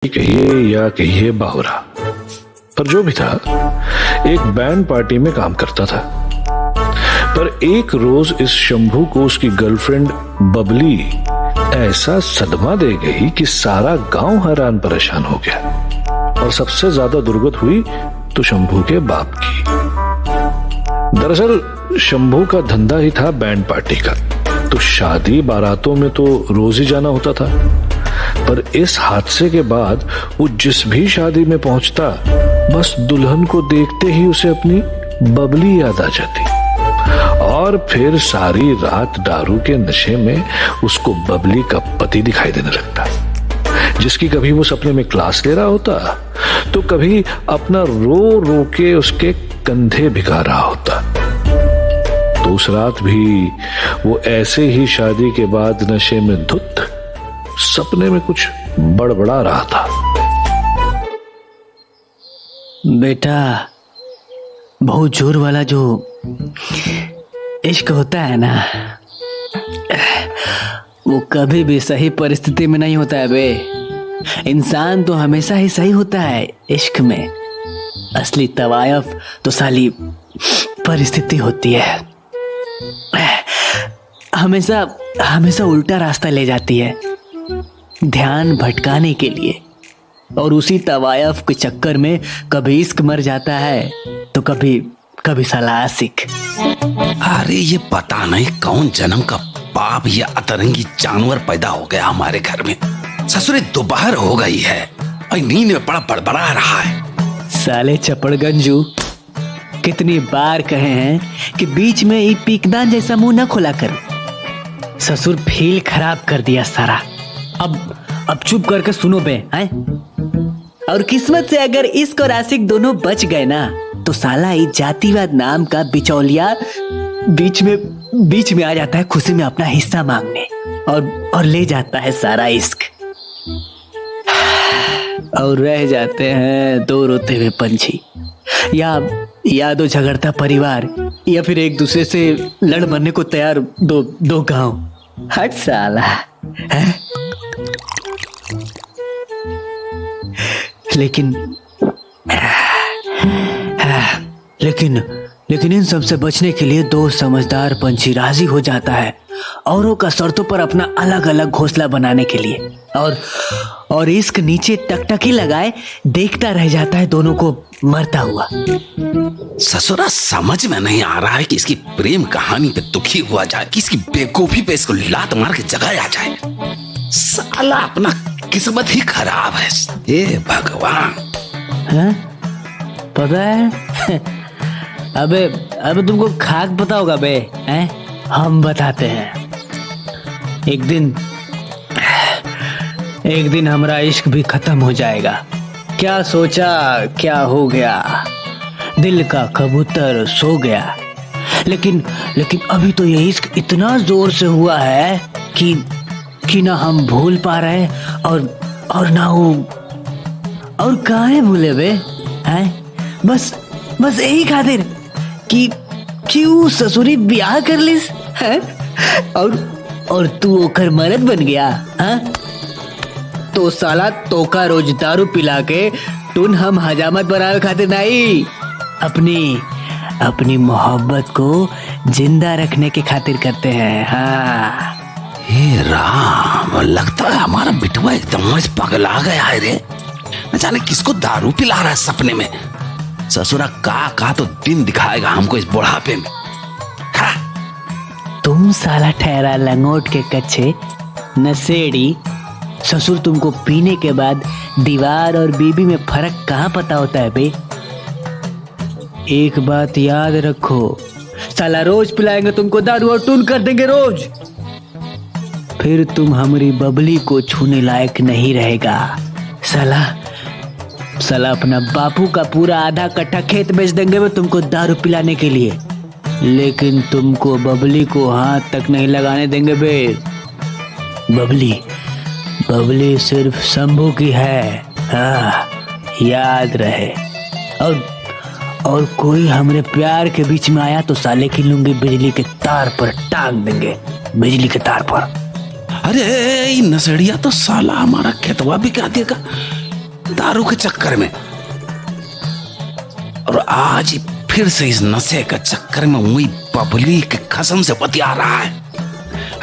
कहिए या कहिए बावरा, पर जो भी था एक बैंड पार्टी में काम करता था। पर एक रोज इस शंभू को उसकी गर्लफ्रेंड बबली ऐसा सदमा दे गई कि सारा गांव हैरान परेशान हो गया। और सबसे ज्यादा दुर्गत हुई तो शंभू के बाप की। दरअसल शंभू का धंधा ही था बैंड पार्टी का, तो शादी बारातों में तो रोज ही जाना होता था। पर इस हादसे के बाद वो जिस भी शादी में पहुंचता, बस दुल्हन को देखते ही उसे अपनी बबली याद आ जाती। और फिर सारी रात दारू के नशे में उसको बबली का पति दिखाई देने लगता, जिसकी कभी वो सपने में क्लास ले रहा होता, तो कभी अपना रो रो के उसके कंधे भिगा रहा होता। तो उस रात भी वो ऐसे ही शादी के बाद नशे में धुत सपने में कुछ बड़बड़ा रहा था। बेटा, बहुत जोर वाला जो इश्क होता है ना, वो कभी भी सही परिस्थिति में नहीं होता है बे। इंसान तो हमेशा ही सही होता है इश्क में, असली तवायफ तो साली परिस्थिति होती है। हमेशा हमेशा उल्टा रास्ता ले जाती है ध्यान भटकाने के लिए, और उसी तवायफ के चक्कर में कभी इश्क मर जाता है तो कभी कभी साला आशिक। अरे ये पता नहीं कौन जन्म का पाप या अतरंगी जानवर पैदा हो गया हमारे घर में। ससुरे दोपहर हो गई है और नींद में बड़ा बड़बड़ा रहा है। साले चपड़गंजू, कितनी बार कहे हैं कि बीच में ये पीकदान जैसा मुंह न खोला कर। ससुर फील खराब कर दिया सारा। अब चुप करके सुनो बे, हैं? और किस्मत से अगर इश्क और आशिक दोनों बच गए ना, तो साला ये जातिवाद नाम का बिचौलिया बीच में आ जाता है खुशी में अपना हिस्सा मांगने, और ले जाता है सारा इश्क, और रह जाते हैं दो रोते हुए पंछी, या दो झगड़ता परिवार, या फिर एक दूसरे से लड़ मरने को तैयार दो गांव। हट साला, है? लेकिन इन सब से बचने के लिए दो समझदार पंछी राजी हो जाता है औरों का शर्तों पर अपना अलग अलग घोंसला बनाने के लिए, और इश्क नीचे टकटकी लगाए देखता रह जाता है दोनों को मरता हुआ। ससुरा समझ में नहीं आ रहा है कि इसकी प्रेम कहानी पे दुखी हुआ जाए कि इसकी बेवकूफी पे इसको लात मार के जगाया जाए। साला अपना किस्मत ही खराब है। हे भगवान, हैं? पता है? अबे तुमको खाक पता होगा बे, हैं? हम बताते हैं। एक दिन हमारा इश्क भी खत्म हो जाएगा। क्या सोचा क्या हो गया, दिल का कबूतर सो गया। लेकिन अभी तो ये इश्क इतना जोर से हुआ है कि ना हम भूल पा रहे और ना वो, और काहे भूले बे, हैं? बस यही खातिर कि वो ससुरी ब्याह कर लिस, हैं? और तू ओकर मरद बन गया, हाँ? तो साला तोका रोज दारू पिला के टून हम हजामत बनावे खातिर नहीं, अपनी मोहब्बत को जिंदा रखने के खातिर करते हैं। हाँ, हे राम, लगता है हमारा बिटवा एकदम पगला गया है रे। न जाने किसको दारू पिला रहा है सपने में। ससुरा का तो दिन दिखाएगा हमको इस बुढ़ापे में। हाँ। तुम साला ठहरा लंगोट के कच्चे नशेड़ी। ससुर तुमको पीने के बाद दीवार और बीबी में फर्क कहाँ पता होता है बे? एक बात याद रखो, साला रोज पिलाएंगे तुमको दारू और टून कर देंगे रोज, फिर तुम हमारी बबली को छूने लायक नहीं रहेगा। साला अपना बापू का पूरा आधा कट्ठा खेत बेच देंगे वो तुमको दारू पिलाने के लिए, लेकिन तुमको बबली को हाथ तक नहीं लगाने देंगे बे। बबली सिर्फ शंभू की है, हाँ, याद रहे। और कोई हमरे प्यार के बीच में आया तो साले की लूंगी बिजली के तार पर टांग देंगे, बिजली के तार पर। अरे नसड़िया तो साला हमारा खेतवा भी क्या देगा। दारू के चक्कर में, और आज ही फिर से इस नशे के चक्कर में वही बबली के कसम से बतिया रहा है।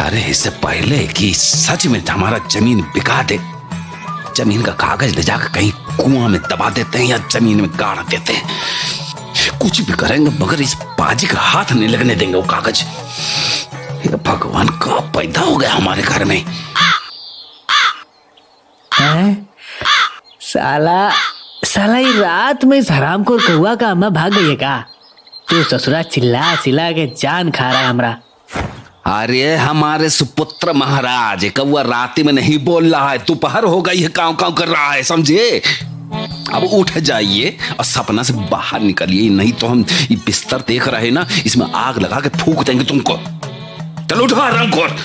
अरे इससे पहले कि सच में हमारा जमीन बिका दे, जमीन का कागज ले जाकर कहीं कुआं में दबा देते हैं या जमीन में गाड़ देते हैं। कुछ भी करेंगे मगर इस बाजी का हाथ नहीं लगने देंगे वो कागज। ये भगवान कब पैदा हो गया हमारे घर में। हैं? साला साला ये रात में इस हरामखोर कौवा का अम्मा भाग गई है का? तू ससुरा चिल्ला चिल्ला के जान खा रहा है हमरा। अरे हमारे सुपुत्र महाराज, कौवा रात में नहीं बोल रहा है, दोपहर हो गई है, काव काव कर रहा है, समझे? अब उठ जाइए और सपना से बाहर निकलिए, नहीं तो हम ये बिस्तर देख रहे हैं ना, इसमें आग लगा के फूंक देंगे तुमको। चलो उठो हरामखोर।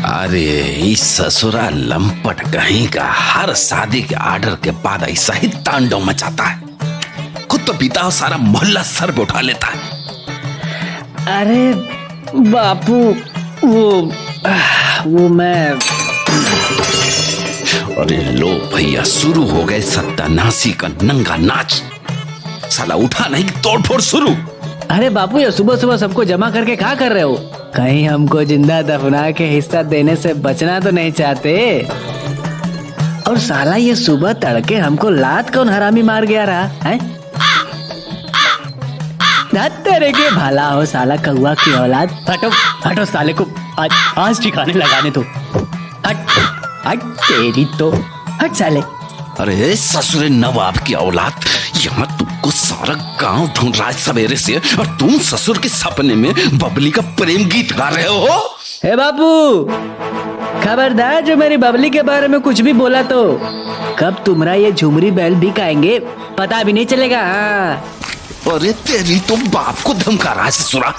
अरे इस ससुरा लंपट कहीं का हर शादी के ऑर्डर के बाद ऐसा ही तांडव मचाता है। खुद तो पीता और सारा मोहल्ला सर पे उठा लेता है। अरे बापू वो मैं। अरे लो भैया, शुरू हो गए सत्यानाशी का नंगा नाच। साला उठा नहीं कि तोड़ फोड़ शुरू। अरे बापू, ये सुबह सुबह सबको जमा करके क्या कर रहे हो? कहीं हमको जिंदा दफना के हिस्सा देने से बचना तो नहीं चाहते? और साला ये सुबह तड़के हमको लात कौन हरामी मार गया रहा है? तेरे के भला हो साला कौवा की औलाद। हटो हटो, साले को आज ठिकाने लगाने दो। हट हट तेरी तो, हट साले। अरे ससुरे नवाब की औलाद, यहाँ तुमको सारा गांव ढूंढ रहा है सवेरे से, और तुम ससुर के सपने में बबली का प्रेम गीत गा रहे हो। हे बापू, खबरदार जो मेरी बबली के बारे में कुछ भी बोला तो कब तुम्हारा ये झुमरी बैल भी खाएंगे पता भी नहीं चलेगा। हाँ। अरे तेरी तो बाप को धमका रहा है ससुरा।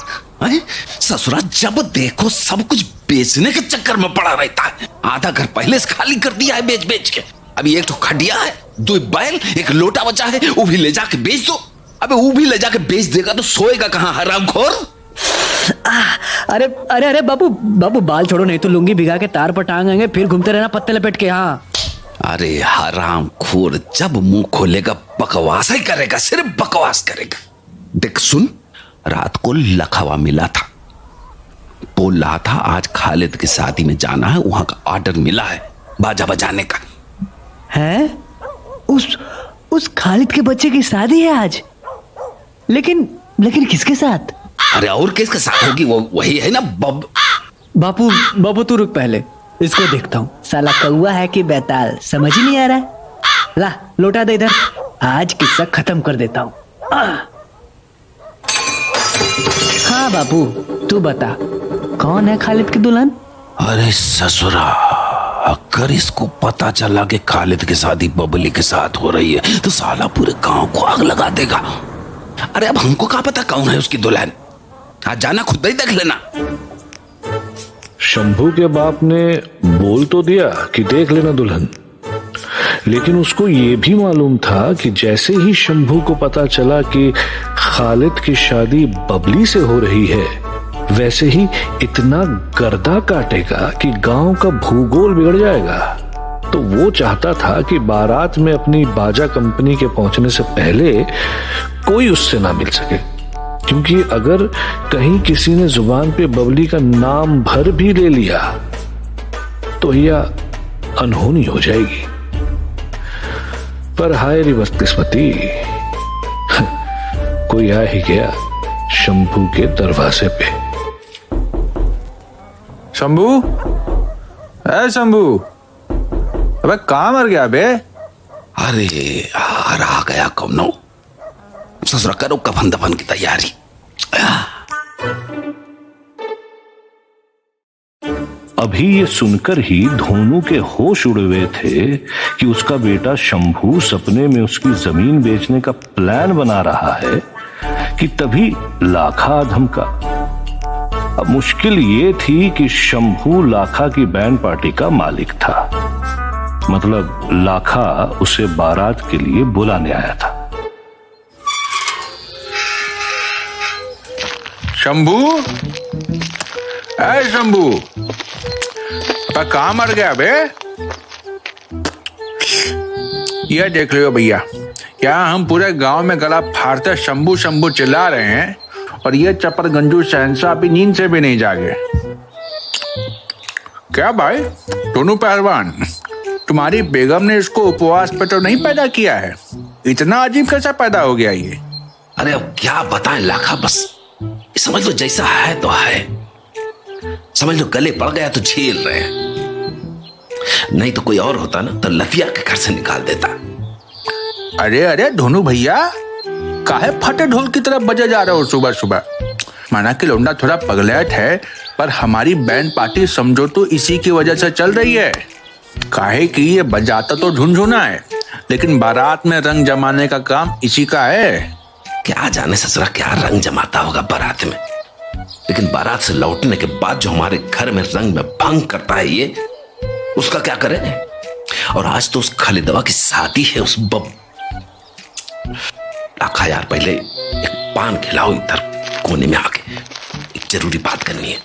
ससुरा जब देखो सब कुछ बेचने के चक्कर में पड़ा रहता है। आधा घर पहले से खाली कर दिया है बेच बेच के। अभी एक तो खटिया है, 2 बैल, 1 लोटा बचा है, वो भी ले जाके बेच दो। अबे वो भी ले जाके बेच देगा तो सोएगा कहाँ हरामखोर? अरे अरे अरे बाबू बाबू, बाल छोड़ो नहीं तो लुंगी भिगा के तार पर टांगेंगे, फिर घूमते रहना पत्ते लपेट के। हाँ। अरे हरामखोर, जब मुंह खोलेगा बकवास ही करेगा, सिर्फ बकवास करेगा। देख सुन, रात को लखवा मिला था, बोल रहा था आज खालिद की शादी में जाना है, वहां का ऑर्डर मिला है बाजा बजाने का। है? उस खालिद के बच्चे की शादी है आज? लेकिन किसके साथ? अरे और किसके साथ होगी? वो वही है ना बापू तू रुक, पहले इसको देखता हूँ। साला कौवा है कि बैताल समझ ही नहीं आ रहा है। ला लोटा दे इधर, आज किस्सा खत्म कर देता हूँ। हाँ बापू तू बता, कौन है खालिद की दुल्हन? अरे ससुरा, अगर इसको पता चला कि खालिद की शादी बबली के साथ हो रही है तो साला पूरे गांव को आग लगा देगा। अरे अब हमको क्या पता कौन है उसकी दुल्हन? आज जाना खुद ही देख लेना। शंभू के बाप ने बोल तो दिया कि देख लेना दुल्हन, लेकिन उसको ये भी मालूम था कि जैसे ही शंभू को पता चला कि खालिद की शादी बबली से हो रही है, वैसे ही इतना गर्दा काटेगा कि गांव का भूगोल बिगड़ जाएगा। तो वो चाहता था कि बारात में अपनी बाजा कंपनी के पहुंचने से पहले कोई उससे ना मिल सके, क्योंकि अगर कहीं किसी ने जुबान पे बबली का नाम भर भी ले लिया तो यह अनहोनी हो जाएगी। पर हाय रे बदकिस्मती, कोई आ ही गया शंभू के दरवाजे पे। शंभू, ए शंभू, अबे कहाँ मर गया बे? अरे यार आ गया कौनो। ससुरा करो कफन दफन की तैयारी। अभी ये सुनकर ही धोनू के होश उड़े हुए थे कि उसका बेटा शंभू सपने में उसकी जमीन बेचने का प्लान बना रहा है कि तभी लाखा धमका। अब मुश्किल ये थी कि शंभू लाखा की बैंड पार्टी का मालिक था, मतलब लाखा उसे बारात के लिए बुलाने आया था। शंभू, ए शंभू, कहाँ मर गया बे? यह देख लो भैया, यहाँ हम पूरे गांव में गला फाड़ते शंभू शंभू चिल्ला रहे हैं और ये चपर गंजू शहंशाह अभी नींद से भी नहीं जागे। क्या भाई दोनों पहलवान, तुम्हारी बेगम ने इसको उपवास पे तो नहीं पैदा किया है? इतना अजीब कैसा पैदा हो गया ये? अरे अब क्या बताएं लाखा, बस समझ लो जैसा है तो है। समझ लो गले पड़ गया तो झेल रहे हैं, नहीं तो कोई और होता ना तो लफिया के घर से निकाल देता। अरे अरे धोनू भैया, काहे फटे ढोल की तरफ बजे जा रहे हो सुबह सुबह? माना कि लौंडा थोड़ा पगलेट है, पर हमारी बैंड पार्टी समझो तो इसी की वजह से चल रही है। काहे कि ये बजाता तो झुनझुना है, लेकिन बारात में रंग जमाने का काम इसी का है। क्या जाने ससुरा क्या रंग जमाता होगा बारात में, लेकिन बारात से लौटने के बाद जो हमारे घर में रंग में भंग करता है ये, उसका क्या करें? और आज तो उस खालिदवा की शादी है उस लाखा यार, पहले एक पान खिलाओ इधर कोने में आके, एक जरूरी बात करनी है।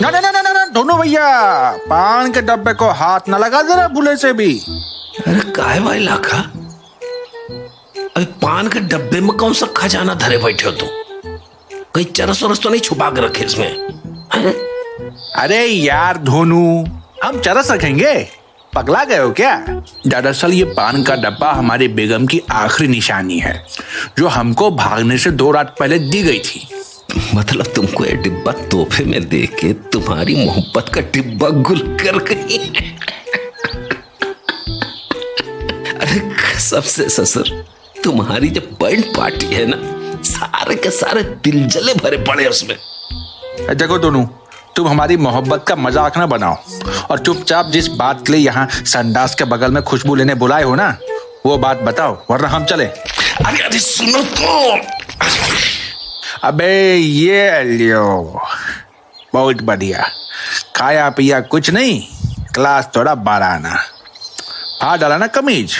ना ना ना ना ना दोनों भैया, पान के डब्बे को हाथ ना लगा जरा भूले से भी। अरे काहे भाई लाखा, अभी पान के डब्बे में कौन सा खजाना धरे बैठे हो तुम? कहीं चरस वरस तो नहीं छुपा के रखे इसमें है? अरे यार धोनू, हम चरस रखेंगे? पगला गए हो क्या? दरअसल ये पान का डब्बा हमारी बेगम की आखिरी निशानी है, जो हमको भागने से 2 रात पहले दी गई थी। मतलब तुमको ये डिब्बा तोहफे में दे के तुम्हारी मोहब्बत का डिब्बा गुल कर गई? अरे सबसे ससुर, तुम्हारी जब बैंड पार्टी है ना, सारे के सारे दिल जले भरे पड़े उसमें। देखो दोनों, तुम हमारी मोहब्बत का मजाक ना बनाओ और चुपचाप जिस बात के लिए यहाँ संडास के बगल में खुशबू लेने बुलाए हो ना, वो बात बताओ, वरना हम चले। अरे अरे सुनो तो। अबे ये लियो, बहुत बढ़िया, खाया पिया कुछ नहीं, क्लास थोड़ा बढ़ाना, फाड़ डाला ना कमीज।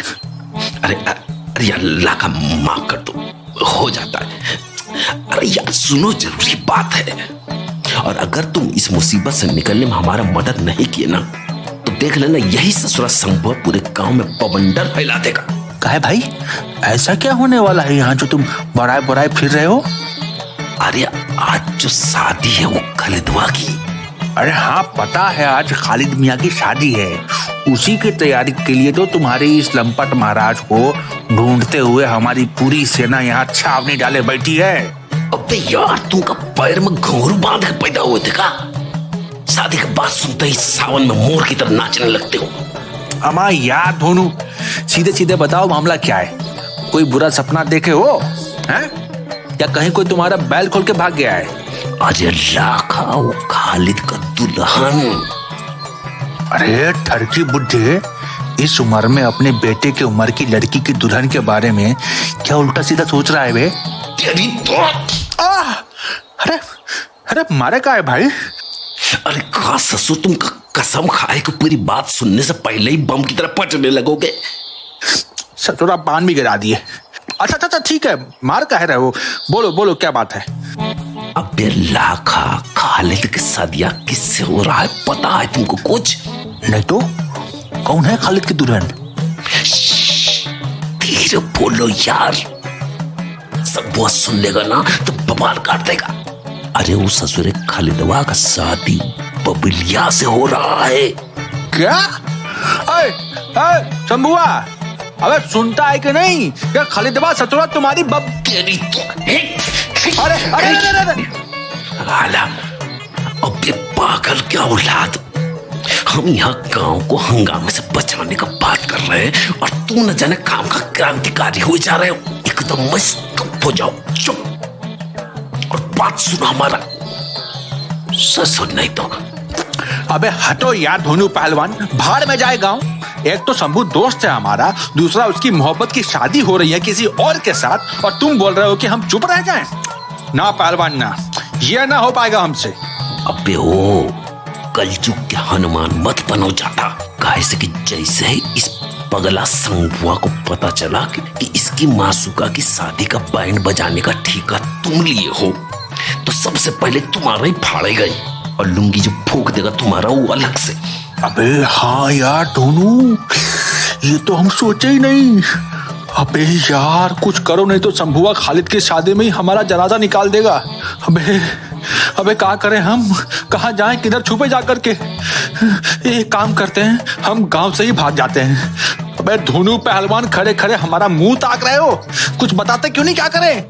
अरे अरे यार लाखा माफ कर दो, हो जाता है। अरे यार सुनो, जरूरी बात है, और अगर तुम इस मुसीबत से निकलने में हमारा मदद नहीं किए ना, तो देख लेना यही ससुरा संभव पूरे गांव में बवंडर फैला देगा। काहे भाई, ऐसा क्या होने वाला है यहाँ जो तुम बड़ाए बड़ाए फिर रहे हो? अरे आज जो शादी है वो खालिदवा की। अरे हाँ पता है, आज खालिद मियाँ की शादी है। उसी की तैयारी के लिए तो तुम्हारे इस लंपट महाराज को ढूंढते हुए हमारी पूरी सेना यहाँ छावनी डाले बैठी है। अबे यार, तुमका पैर में घुंघरू बांध के पैदा हुए थे का? शादी के बाद सुनते ही सावन में मोर की तरह नाचने लगते हो। अमा यार धोनू, सीधे सीधे बताओ मामला क्या है? कोई बुरा सपना देखे हो हैं? या कहीं कोई तुम्हारा बैल खोल के भाग गया है? अजय लाखा, वो खालिद का दुल्हन। अरे ठरकी बुड्ढे, इस उम्र में अपने बेटे की उम्र की लड़की की दुल्हन के बारे में क्या उल्टा सीधा सोच रहा है बे? तेरी तो अरे अरे मारे का है भाई? अरे का ससुर, तुम कसम खाए कि पूरी बात सुनने से पहले ही बम की तरह पटने लगोगे। ससुरा पान भी गिरा दिए। अच्छा अच्छा ठीक है, मार कह रहे हो, बोलो बोलो क्या बात है? अबे लाखा, खालिद की सदिया किससे हो रहा है पता है तुमको कुछ? नहीं तो कौन है खालिद की दुल्हन? धीरे बोलो यार, सब वो सुन लेगा ना तो बवाल काट देगा। अरे वो ससुरे खालिदवा का शादी बबलिया से हो रहा है। क्या? शंभुआ, अबे सुनता है कि नहीं? क्या खालिदवा ससुरा तुम्हारी तेरी तो अरे अरे अरे अरे आला, अब ये पागल क्या औलाद, हम यहाँ गांव को हंगामे से बचाने का बात कर रहे हैं और तू न जाने काम का क्रांतिकारी हो जा रहे हो। एकदम मस्त हो जाओ, चुप और बात सुनो हमारा। ससुर नहीं तो अबे हटो यार धोनू पहलवान, भाड़ में जाए गांव। एक तो शंभू दोस्त है हमारा, दूसरा उसकी मोहब्बत की शादी हो रही है किसी और के साथ, और तुम बोल रहे हो कि हम चुप रह जाएं? ना पहलवान ना, ये ना हो पाएगा हमसे। अबे ओ कलजुग के हनुमान मत बनो जाता, कैसे कि जैसे ही इस पगला संगुआ को पता चला कि इसकी मासूका की शादी का बैंड बजाने का ठेका तुम लिए हो, तो सबसे पहले तुम्हारा ही फाड़े गई और लुंगी जो फूंक देगा तुम्हारा वो अलग से। अबे हाँ यार दोनों, ये तो हम सोचे ही नहीं। अबे यार कुछ करो, नहीं तो शंभुआ खालिद की शादी में ही हमारा जनाजा निकाल देगा। अबे क्या करें हम, कहाँ जाएं, किधर छुपे जा करके। एक काम करते हैं, हम गांव से ही भाग जाते हैं। अबे धोनू पहलवान खड़े खड़े हमारा मुंह ताक रहे हो, कुछ बताते क्यों नहीं, क्या करें।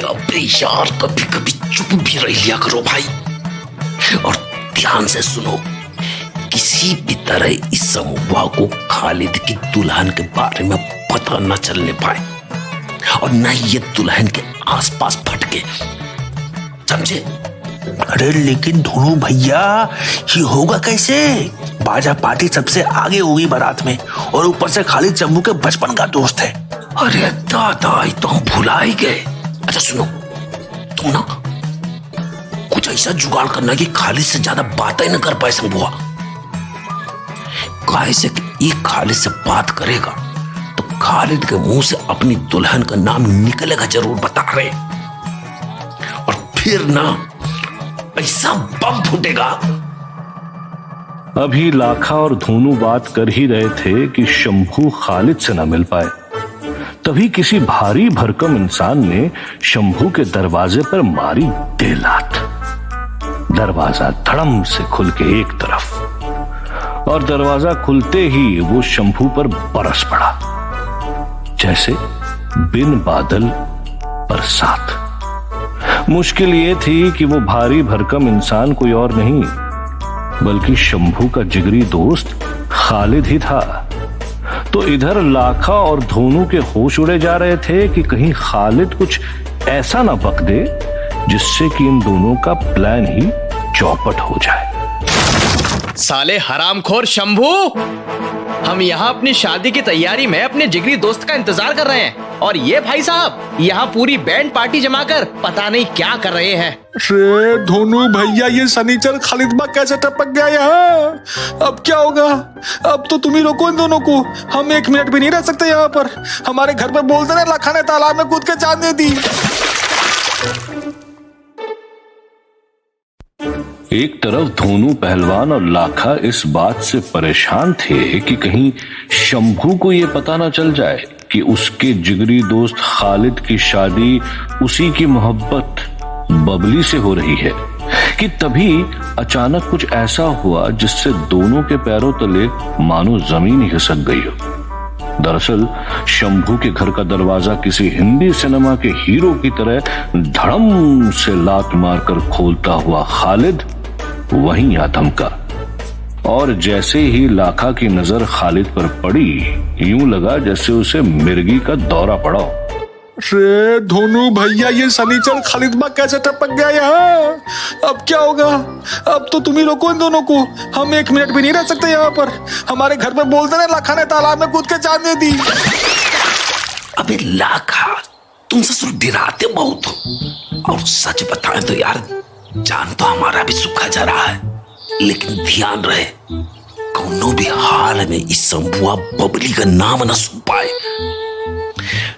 अबे यार कभी कभी चुप भी रह लिया करो भाई, और ध्यान से सुनो। किसी भी तरह इस समूह को खालिद की दुल्हन के बारे में पता न चलने पाए, और न ही ये दुल्हन के आसपास भटके, समझे। अरे लेकिन धोनू भैया ये होगा कैसे? बाजा पार्टी सबसे आगे होगी बारात में, और ऊपर से खालिद शंभू के बचपन का दोस्त है। अरे दादा ये तो हम भुला ही गए। अच्छा सुनो, तुम ना कुछ ऐसा जुगाड़ करना कि खालिद से ज्यादा बातें न कर पाए शंभुआ। कैसे कि एक खालिद से बात करेगा तो खालिद के मुंह से अपनी दुल्हन का नाम निकलेगा जरूर, बता रहे। और फिर ना ऐसा बम फूटेगा। अभी लाखा और धोनू बात कर ही रहे थे कि शंभू खालिद से न मिल पाए। तभी किसी भारी भरकम इंसान ने शंभू के दरवाजे पर मारी देलात। दरवाजा धड़म से खुल के एक तरफ, और दरवाजा खुलते ही वो शंभू पर बरस पड़ा, जैसे बिन बादल बरसात। मुश्किल ये थी कि वो भारी भरकम इंसान कोई और नहीं बल्कि शंभू का जिगरी दोस्त खालिद ही था। तो इधर लाखा और धोनू के होश उड़े जा रहे थे कि कहीं खालिद कुछ ऐसा ना बक दे जिससे कि इन दोनों का प्लान ही चौपट हो जाए। साले हरामखोर शंभू, हम यहाँ अपनी शादी की तैयारी में अपने जिगरी दोस्त का इंतजार कर रहे हैं, और ये भाई साहब यहाँ पूरी बैंड पार्टी जमाकर पता नहीं क्या कर रहे हैं। अरे धोनू भैया ये सनीचर खालिद बा कैसे टपक गया यहाँ? अब क्या होगा? अब तो तुम ही रोको इन दोनों को, हम एक मिनट भी नहीं रह सकते यहाँ पर। हमारे घर पे बोलते ना लाखा ने तालाब में कूद के जान दे दी। एक तरफ धोनू पहलवान और लाखा इस बात से परेशान थे कि कहीं शंभू को ये पता ना चल जाए कि उसके जिगरी दोस्त खालिद की शादी उसी की मोहब्बत बबली से हो रही है, कि तभी अचानक कुछ ऐसा हुआ जिससे दोनों के पैरों तले मानो जमीन ही खिसक गई हो। दरअसल शंभू के घर का दरवाजा किसी हिंदी सिनेमा के हीरो की तरह धड़म से लात मारकर खोलता हुआ खालिद वहीं आ थमका, और जैसे ही लाखा की नजर खालिद पर पड़ी, यूं लगा जैसे उसे मिर्गी का दौरा पड़ा। अरे धोनू भैया ये सनीचर खालिद बा कैसे टपक गया यहाँ? अब क्या होगा? अब तो तुम ही रोको इन दोनों को, हम एक मिनट भी नहीं रह सकते यहाँ पर। हमारे घर पे बोलते ना लाखा ने तालाब में कूद के जान दे दी। अबे लाखा, तुम ससुर डराते बहुत हो, और सच बताएं तो यार जान तो हमारा भी सूखा जा रहा है, लेकिन ध्यान रहे कौनो भी हाल में इस शंभुआ बबली का नाम न सुन पाए,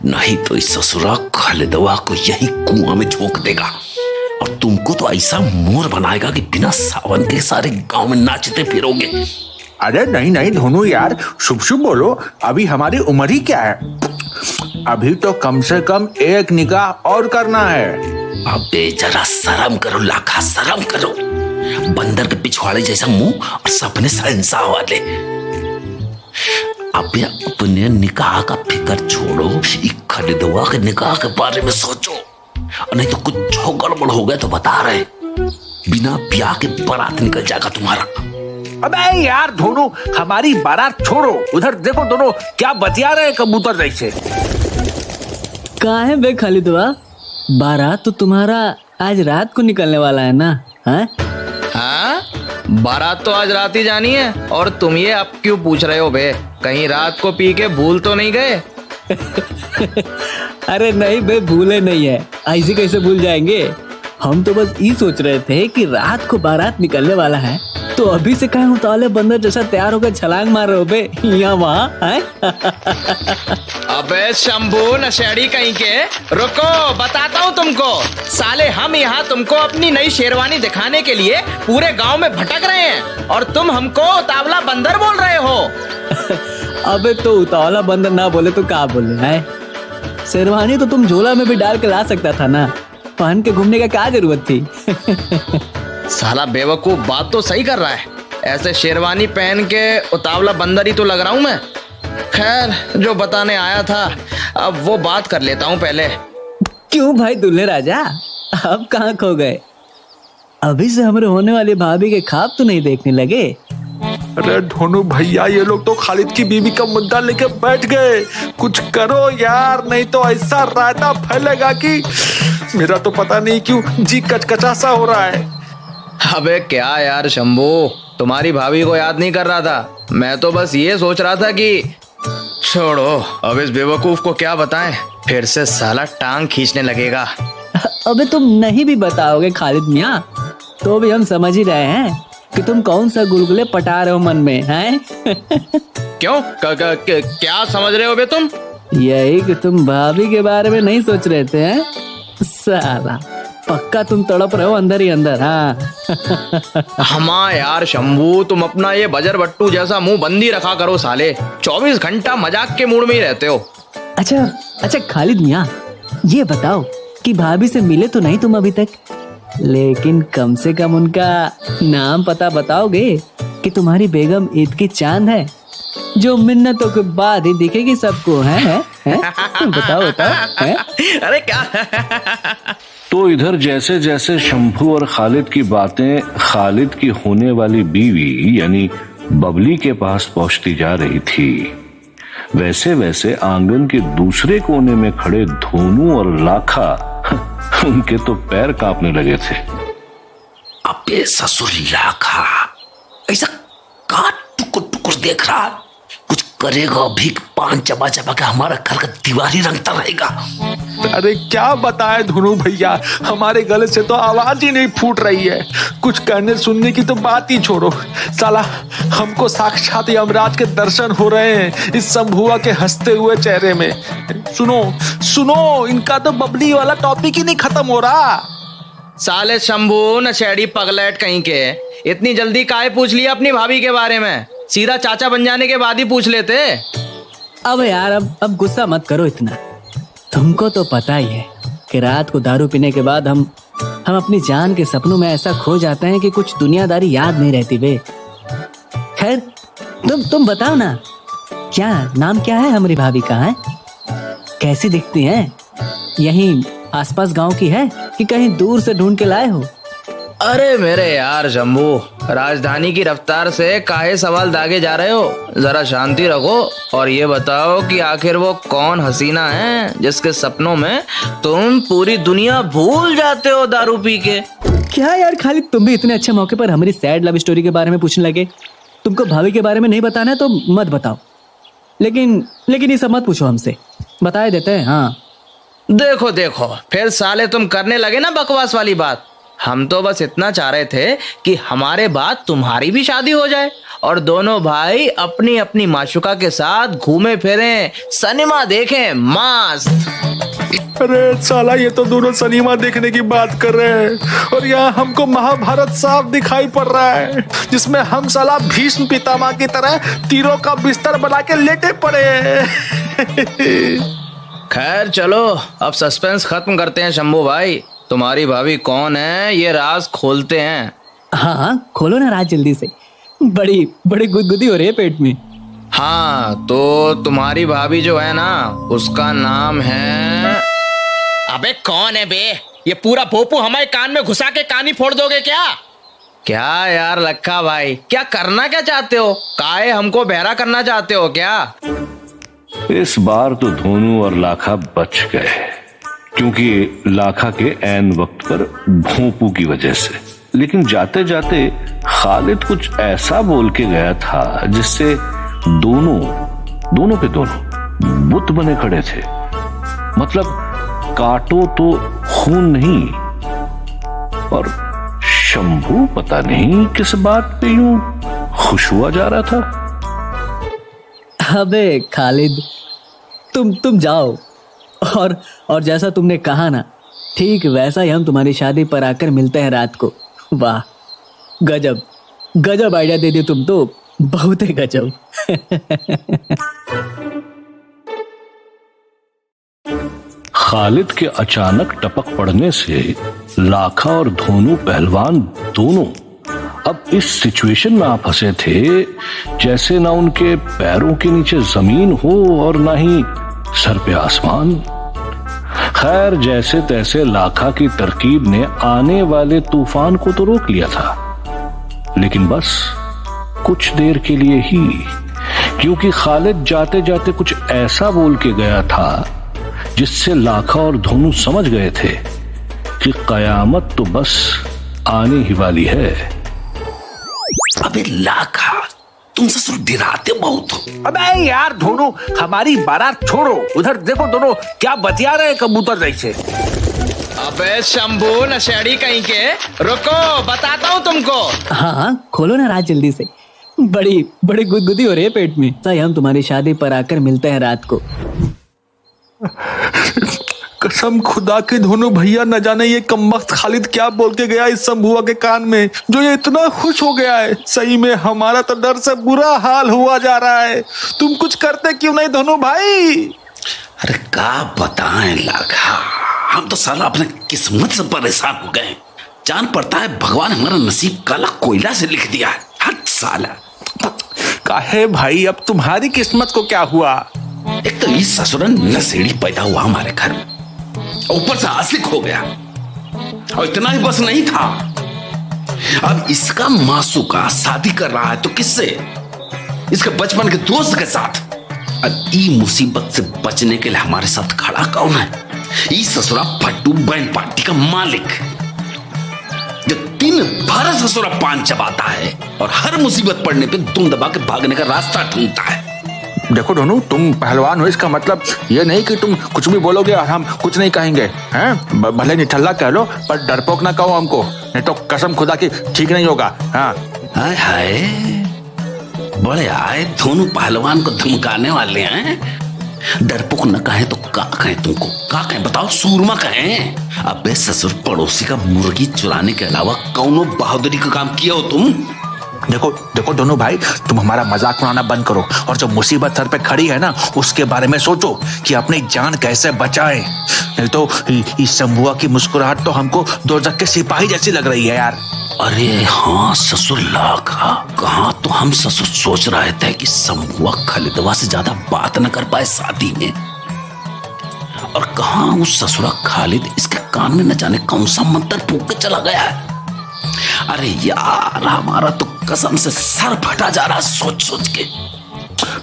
नहीं तो इस ससुरा खालिदवा को यही कुआं में झोंक देगा, और तुमको तो ऐसा मोर बनाएगा कि बिना सावन के सारे गांव में नाचते फिरोगे। अरे नहीं नहीं धोनू यार, शुभ शुभ बोलो, अभी हमारी उम्र ही क्या है, अभी तो कम से कम एक निकाह और करना है। अबे जरा शर्म करो लाखा, शर्म करो। बंदर के पिछवाड़े जैसा मुंह और सपने शहंशाह वाले। अबे अपने निकाह का फिक्र छोड़ो, खालिदवा के निकाह के बारे में सोचो, और नहीं तो कुछ गड़बड़ हो गया तो बता रहे, बिना ब्याह के बारात निकल जाएगा तुम्हारा। अबे यार धोनू, हमारी बारात छोड़ो, उधर देखो दोनों क्या बतिया रहे कबूतर जैसे। कहाँ है बे खालिदवा? बारात तो तुम्हारा आज रात को निकलने वाला है ना? हाँ, बारात तो आज रात ही जानी है, और तुम ये अब क्यों पूछ रहे हो बे? कहीं रात को पी के भूल तो नहीं गए? अरे नहीं बे, भूले नहीं है, ऐसे कैसे भूल जाएंगे। हम तो बस ये सोच रहे थे कि रात को बारात निकलने वाला है, तो अभी से कहीं उतावले बंदर जैसा तैयार होकर छलांग मार रहे हो बे यहाँ वहाँ। अबे शंभू नशेड़ी कहीं के, रुको बताता हूँ तुमको। साले हम यहाँ तुमको अपनी नई शेरवानी दिखाने के लिए पूरे गांव में भटक रहे हैं, और तुम हमको उतावला बंदर बोल रहे हो। अबे तो उतावला बंदर ना बोले तो क्या बोले है? शेरवानी तो तुम झोला में भी डाल के ला सकता था ना, पहन के घूमने का क्या जरूरत थी? साला बेवकूफ बात तो सही कर रहा है। ऐसे शेरवानी पहन के उतावला बंदर ही तो लग रहा हूं मैं। खैर, जो बताने आया था अब वो बात कर लेता हूं पहले। क्यों भाई दुल्हे राजा, अब कहाँ खो गए? अभी से हमारे होने वाली भाभी के ख्वाब तो नहीं देखने लगे? अरे धोनू भैया, ये लोग तो खालिद की बीवी का मुद्दा लेके बैठ गए। कुछ करो यार, नहीं तो ऐसा रायता फैलेगा कि मेरा तो पता नहीं क्यों जी कचकचा सा हो रहा है। अबे क्या यार शंभू, तुम्हारी भाभी को याद नहीं कर रहा था। मैं तो बस ये सोच रहा था कि छोड़ो, अब इस बेवकूफ को क्या बताएं, फिर से साला टांग खींचने लगेगा। अबे तुम नहीं भी बताओगे खालिद मियाँ तो भी हम समझ ही रहे हैं कि तुम कौन सा गुलगुले पटा रहे हो मन में, हैं? क्यों? क्या समझ रहे हो बे तुम? यही कि तुम भाभी के बारे में नहीं सोच रहे थे, हैं? साला पक्का तुम तड़प रहे हो अंदर ही अंदर। हाँ हमा यार शंभू, तुम अपना ये बजर बट्टू जैसा मुंह बंदी रखा करो साले। 24 घंटा मजाक के मूड में ही रहते हो। अच्छा खालिद मियाँ, ये बताओ कि भाभी से मिले तो नहीं तुम अभी तक, लेकिन कम से कम उनका नाम पता बताओगे कि तुम्हारी बेगम ईद की चांद है जो मिन्नतों के बाद ही दिखेगी सबको, है? बताओ है? अरे क्या? तो इधर जैसे जैसे शंभू और खालिद की बातें खालिद की होने वाली बीवी यानी बबली के पास पहुंचती जा रही थी, वैसे वैसे आंगन के दूसरे कोने में खड़े धोनू और लाखा उनके तो पैर कांपने लगे थे। अबे ससुर लाखा, ऐसा कहाँ टुकुर टुकुर देख रहा? कुछ करेगा भी, पान चबा चबा के हमारा घर का दीवार रंगता रहेगा। अरे क्या बताए धुनू भैया, हमारे गले से तो आवाज ही नहीं फूट रही है। कुछ कहने सुनने की तो बात ही छोड़ो, साला हमको साक्षात यमराज के दर्शन हो रहे हैं इस शंभुआ के हंसते हुए चेहरे में। सुनो सुनो, इनका तो बबली वाला टॉपिक ही नहीं खत्म हो रहा। साले शंभू नशेड़ी पगलेट कहीं के, इतनी जल्दी काहे पूछ लिया अपनी भाभी के बारे में? सीधा चाचा बन जाने के बाद ही पूछ लेते। अब यार अब गुस्सा मत करो इतना। तुमको तो पता ही है कि रात को दारू पीने के बाद हम अपनी जान के सपनों में ऐसा खो जाते हैं कि कुछ दुनियादारी याद नहीं रहती बे। खैर तुम बताओ ना, क्या नाम क्या है हमारी भाभी का? है कैसी दिखती है? यहीं आसपास गांव की है कि कहीं दूर से ढूंढ के लाए हो? अरे मेरे यार शंभू, राजधानी की रफ्तार से काहे सवाल दागे जा रहे हो? जरा शांति रखो और ये बताओ कि आखिर वो कौन हसीना है जिसके सपनों में तुम पूरी दुनिया भूल जाते हो दारू पी के? क्या यार खालिद, तुम भी इतने अच्छे मौके पर हमारी सैड लव स्टोरी के बारे में पूछने लगे। तुमको भाभी के बारे में नहीं बताना है तो मत बताओ, लेकिन ये सब मत पूछो हमसे, बता देते हैं। हाँ देखो फिर साले तुम करने लगे ना बकवास वाली बात। हम तो बस इतना चाह रहे थे कि हमारे बाद तुम्हारी भी शादी हो जाए और दोनों भाई अपनी अपनी माशुका के साथ घूमे फिरें, सिनेमा देखें मस्त। अरे साला, ये तो दोनों सिनेमा देखने की बात कर रहे हैं और यहाँ हमको महाभारत साफ दिखाई पड़ रहा है जिसमें हम साला भीष्म पितामह की तरह तीरों का बिस्तर बना के लेटे पड़े हैं। खैर चलो, अब सस्पेंस खत्म करते हैं शंभू भाई। तुम्हारी भाभी कौन है ये राज खोलते हैं। हाँ खोलो ना राज जल्दी से, बड़ी गुदगुदी हो रही है पेट में। हाँ तो तुम्हारी भाभी जो है ना, उसका नाम है। अबे कौन है बे? ये पूरा भोपू हमारे कान में घुसा के कान ही फोड़ दोगे क्या? क्या यार लक्का भाई, क्या करना क्या चाहते हो? काहे हमको बहरा करना चाहते हो क्या? इस बार तो धोनू और लाखा बच गए, क्योंकि लाखा के ऐन वक्त पर भोंपू की वजह से। लेकिन जाते जाते खालिद कुछ ऐसा बोल के गया था जिससे दोनों के दोनों बुत बने खड़े थे। मतलब काटो तो खून नहीं। और शंभू पता नहीं किस बात पे यूं खुश हुआ जा रहा था। अबे खालिद, तुम जाओ और जैसा तुमने कहा ना, ठीक वैसा ही हम तुम्हारी शादी पर आकर मिलते हैं रात को। वाह, गजब आइडिया दे दी तुम तो। बहुत ही गजब। खालिद के अचानक टपक पड़ने से लाखा और धोनू पहलवान दोनों अब इस सिचुएशन में आ फंसे थे जैसे ना उनके पैरों के नीचे जमीन हो और ना ही सर पे आसमान। खैर, जैसे तैसे लाखा की तरकीब ने आने वाले तूफान को तो रोक लिया था, लेकिन बस कुछ देर के लिए ही, क्योंकि खालिद जाते जाते कुछ ऐसा बोल के गया था जिससे लाखा और धोनू समझ गए थे कि कयामत तो बस आने ही वाली है। अबे लाखा, तुम ससुर डराते बहुत हो। अबे यार धोनू, हमारी बारात छोड़ो, उधर देखो दोनों क्या बतिया रहे कबूतर जैसे। अबे शंभू नशेड़ी कहीं के, रुको बताता हूँ तुमको। हाँ, खोलो ना राज जल्दी से। बड़ी बड़ी गुदगुदी हो रही है पेट में। सही, हम तुम्हारी शादी पर आकर मिलते हैं रात को। कसम खुदा के धोनू भैया, न जाने ये कमबख्त खालिद क्या बोल के गया इस शंभुआ के कान में जो ये इतना खुश हो गया है। सही में हमारा तो डर से बुरा हाल हुआ जा रहा है। तुम कुछ करते क्यों नहीं धोनू भाई? अरे क्या बताएं लाखा, हम तो साला अपने किस्मत से परेशान हो गए। जान पड़ता है भगवान हमारा नसीब काला कोयला से लिख दिया है। हट साला। काहे भाई, अब तुम्हारी किस्मत को क्या हुआ? एक तो इस ससुरन नशेड़ी पैदा हुआ हमारे घर में, ऊपर से आशिक हो गया। और इतना ही बस नहीं था, अब इसका मासूका शादी कर रहा है तो किससे? इसके बचपन के दोस्त के साथ। अब ई मुसीबत से बचने के लिए हमारे साथ खड़ा कौन है? ई ससुरा फट्टू बैंड पार्टी का मालिक, जो दिन भर ससुरा पान चबाता है और हर मुसीबत पड़ने पे दुम दबा के भागने का रास्ता ढूंढता है। देखो धोनू, तुम पहलवान हो, इसका मतलब ये नहीं कि तुम कुछ भी बोलोगे और हम कुछ नहीं कहेंगे, हैं? भले निठल्ला कह लो पर डरपोक ना कहो हमको, नहीं तो कसम खुदा की ठीक नहीं होगा। हाँ हाय हाय, बड़े आए दोनों पहलवान को धमकाने वाले हैं। डरपोक न कहे तो का कहें तुमको? का कहें बताओ? सूरमा कहें? अबे ससुर, पड़ोसी का मुर्गी चुराने के अलावा कौनो बहादुरी का काम किया हो तुम? देखो देखो दोनों भाई, तुम हमारा मजाक उड़ाना बंद करो और जो मुसीबत सर पे खड़ी है ना उसके बारे में सोचो कि अपनी जान कैसे बचाएं। नहीं तो इस शंभुआ की मुस्कुराहट तो हमको दोजख के सिपाही जैसी लग रही है यार। अरे हाँ ससुर लाखा, कहाँ तो हम ससुर सोच रहे थे कि शंभुआ खालिदवा से ज्यादा बात न कर पाए शादी में, और कहाँ उस ससुरा खालिद इसके कान में न जाने कौन सा मंत्र फूंक के चला गया है। अरे यार, हमारा तो कसम से सर फटा जा रहा सोच सोच के।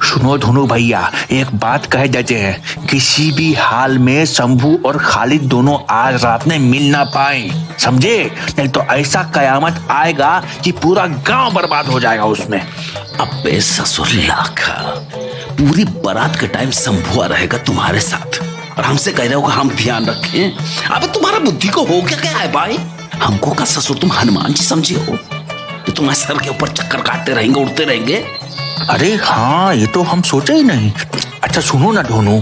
सुनो धोनू भैया, एक बात कह देते हैं, किसी भी हाल में शंभू और खालिद दोनों आज रात में मिल ना पाए, समझे? नहीं तो ऐसा कयामत आएगा कि पूरा गांव बर्बाद हो जाएगा उसमें। अबे ससुर लाखा, पूरी बारात के टाइम शंभुआ रहेगा तुम्हारे साथ और हमसे कह रहे हो कि हम ध्यान रखें। अब तुम्हारा बुद्धि को हो क्या है भाई? हमको का ससुर तुम हनुमान जी समझे हो तो तुम्हारे सर के ऊपर चक्कर काटते रहेंगे, उड़ते रहेंगे? अरे हाँ, ये तो हम सोचे ही नहीं। अच्छा सुनो ना धोनू।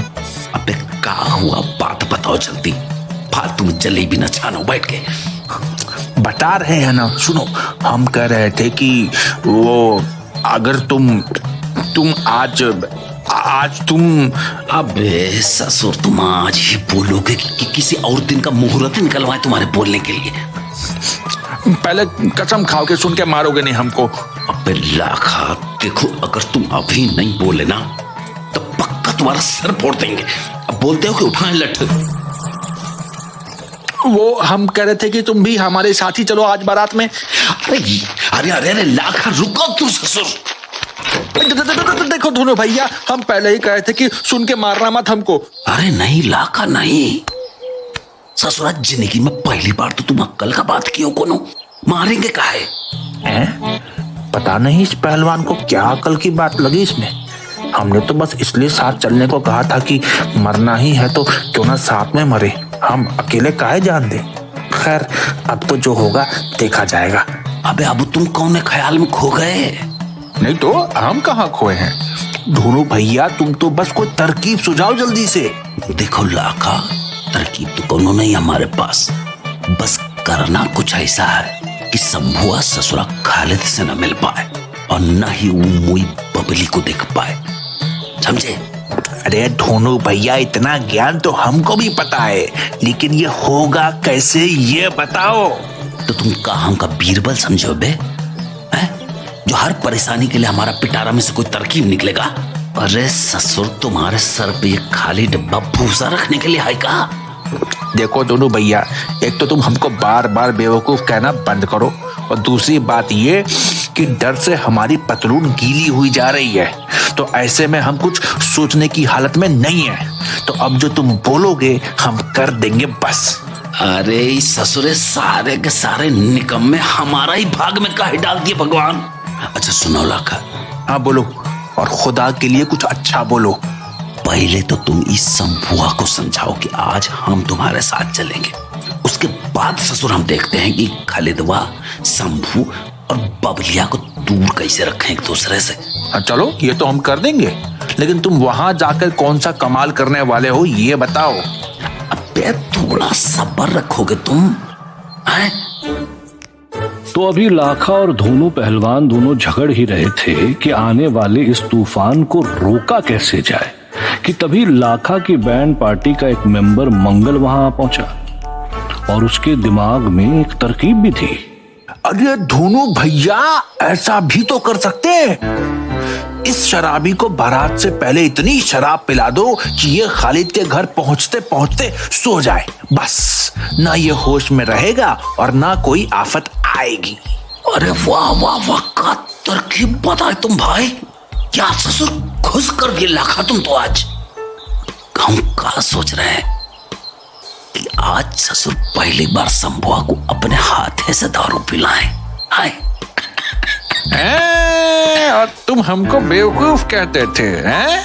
अबे क्या हुआ, बात बताओ जल्दी, फालतू में जलेबी न छानो बैठ के। बता रहे हैं ना, सुनो। हम कह रहे थे कि वो अगर तुम आज तुम अबे ससुर, तुम आज ही बोलोगे कि किसी और दिन का मुहूर्त निकलवाए तुम्हारे बोलने के लिए? पहले कसम खाओ के सुन के मारोगे नहीं हमको। अबे लाखा, देखो अगर तुम अभी नहीं बोले ना तो पक्का तुम्हारा सर फोड़ देंगे। अब बोलते हो कि उठाएं लठ। वो हम कह रहे थे कि तुम भी हमारे साथ ही चलो आज बारात में। अरे अरे अरे अरे लाखा, रुको तू ससुर। देखो धोनू भैया, हम पहले ही कहे थे कि सुन के मारना मत हमको। अरे नहीं लाखा नहीं, ससुरा जिंदगी में पहली बार तो तुम अक्कल का बात कियो कोनो, मारेंगे काहे? पता नहीं इस पहलवान को क्या अकल की बात लगी इसमें। हमने तो बस इसलिए साथ चलने को कहा था कि मरना ही है तो क्यों ना साथ में मरे, हम अकेले काहे जान दे। खैर अब तो जो होगा देखा जाएगा। अबे अब तुम कौन ख्याल में खो गए? नहीं तो हम कहाँ खोए हैं। धोनू भैया, तुम तो बस कोई तरकीब सुझाओ जल्दी से। देखो लाखा, तरकीब तो कोनो नहीं हमारे पास, बस करना कुछ ऐसा है कि शंभुआ ससुरा खालिद से न मिल पाए। और न ही वो मुई बबली को देख पाए, समझे? अरे धोनू भैया, इतना ज्ञान तो हमको भी पता है, लेकिन ये होगा कैसे ये बताओ। तो तुम का हमका बीरबल समझो बे, हैं? जो हर परेशानी के लिए हमारा पिटारा में से कोई तरकीब निकलेगा। अरे ससुर, तुम्हारे सर पे ये खाली डब्बा भूसा रखने के लिए है का? देखो दोनों भैया, एक तो तुम हमको बार बार बेवकूफ कहना बंद करो, और दूसरी बात ये कि डर से हमारी पतलून गीली हुई जा रही है, तो ऐसे में हम कुछ सोचने की हालत में नहीं है। तो अब जो तुम बोलोगे हम कर देंगे बस। अरे ससुरे, सारे के सारे निकम्मे हमारा ही भाग में काहे डाल दिए भगवान। अच्छा सुनो लाखा। हाँ बोलो, और खुदा के लिए कुछ अच्छा बोलो। पहले तो तुम इस शंभुआ को समझाओ कि आज हम तुम्हारे साथ चलेंगे, उसके बाद ससुर हम देखते हैं कि खालिदवा, शंभू और बबलिया को दूर कैसे रखें एक दूसरे से। चलो ये तो हम कर देंगे, लेकिन तुम वहां जाकर कौन सा कमाल करने वाले हो ये बताओ। अबे थोड़ा सब्र रखोगे तुम, हैं? तो अभी लाखा और धोनू पहलवान दोनों झगड़ ही रहे थे कि आने वाले इस तूफान को रोका कैसे जाए, कि तभी लाखा की बैंड पार्टी का एक मेंबर मंगल वहां पहुंचा, और उसके दिमाग में एक तरकीब भी थी। अरे धोनू भैया, ऐसा भी तो कर सकते हैं। इस शराबी को बारात से पहले इतनी शराब पिला दो कि ये खालिद के घर पहुंचते पहुंचते सो जाए, बस ना ये होश में रहेगा और ना कोई आफत आएगी। अरे वाह वाह वाह, का तरकीब बताए तुम भाई। क्या ससुर खुश कर दिए लाखा तुम तो आज। हम क्या सोच रहे हैं कि आज ससुर पहली बार शंभुआ को अपने हाथे से दारू पिलाएं। हाय, और तुम हमको बेवकूफ कहते थे, हैं?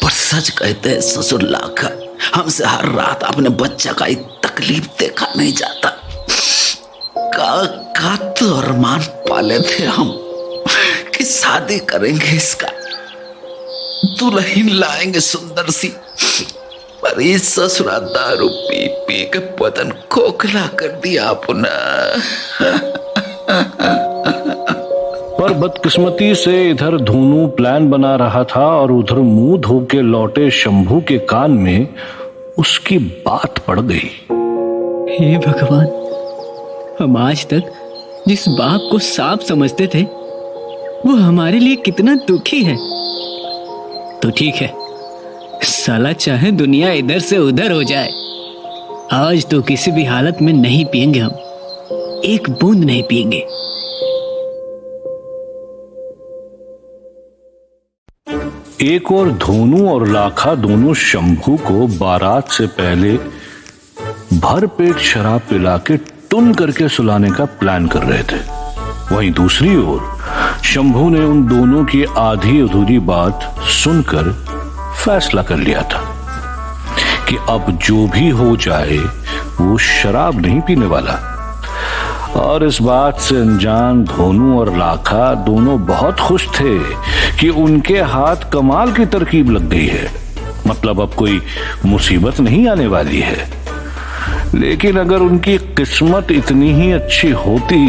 पर सच कहते हैं ससुर लाखा, हमसे हर रात अपने बच्चा का एक तकलीफ देखा नहीं जाता। का तो अरमान पाले थे हम कि शादी करेंगे, इसका दुल्हन लाएंगे सुंदर सी, पर इस ससुरा दारू पी पी के बदन खोखला कर दिया अपना। पर बदकिस्मती से इधर धोनू प्लान बना रहा था और उधर मुंह धो के लौटे शंभू के कान में उसकी बात पड़ गई। हे भगवान, हम आज तक जिस बाप को सांप समझते थे वो हमारे लिए कितना दुखी है। तो ठीक है, साला चाहे दुनिया इधर से उधर हो जाए, आज तो किसी भी हालत में नहीं पिएंगे हम, एक बूंद नहीं पिएंगे। एक और धोनू और लाखा दोनों शंभू को बारात से पहले भरपेट शराब पिला के टुन करके सुलाने का प्लान कर रहे थे। वहीं दूसरी ओर शंभू ने उन दोनों की आधी अधूरी बात सुनकर फैसला कर लिया था कि अब जो भी हो जाए वो शराब नहीं पीने वाला। और इस बात से अनजान धोनू और लाखा दोनों बहुत खुश थे कि उनके हाथ कमाल की तरकीब लग गई है, मतलब अब कोई मुसीबत नहीं आने वाली है। लेकिन अगर उनकी किस्मत इतनी ही अच्छी होती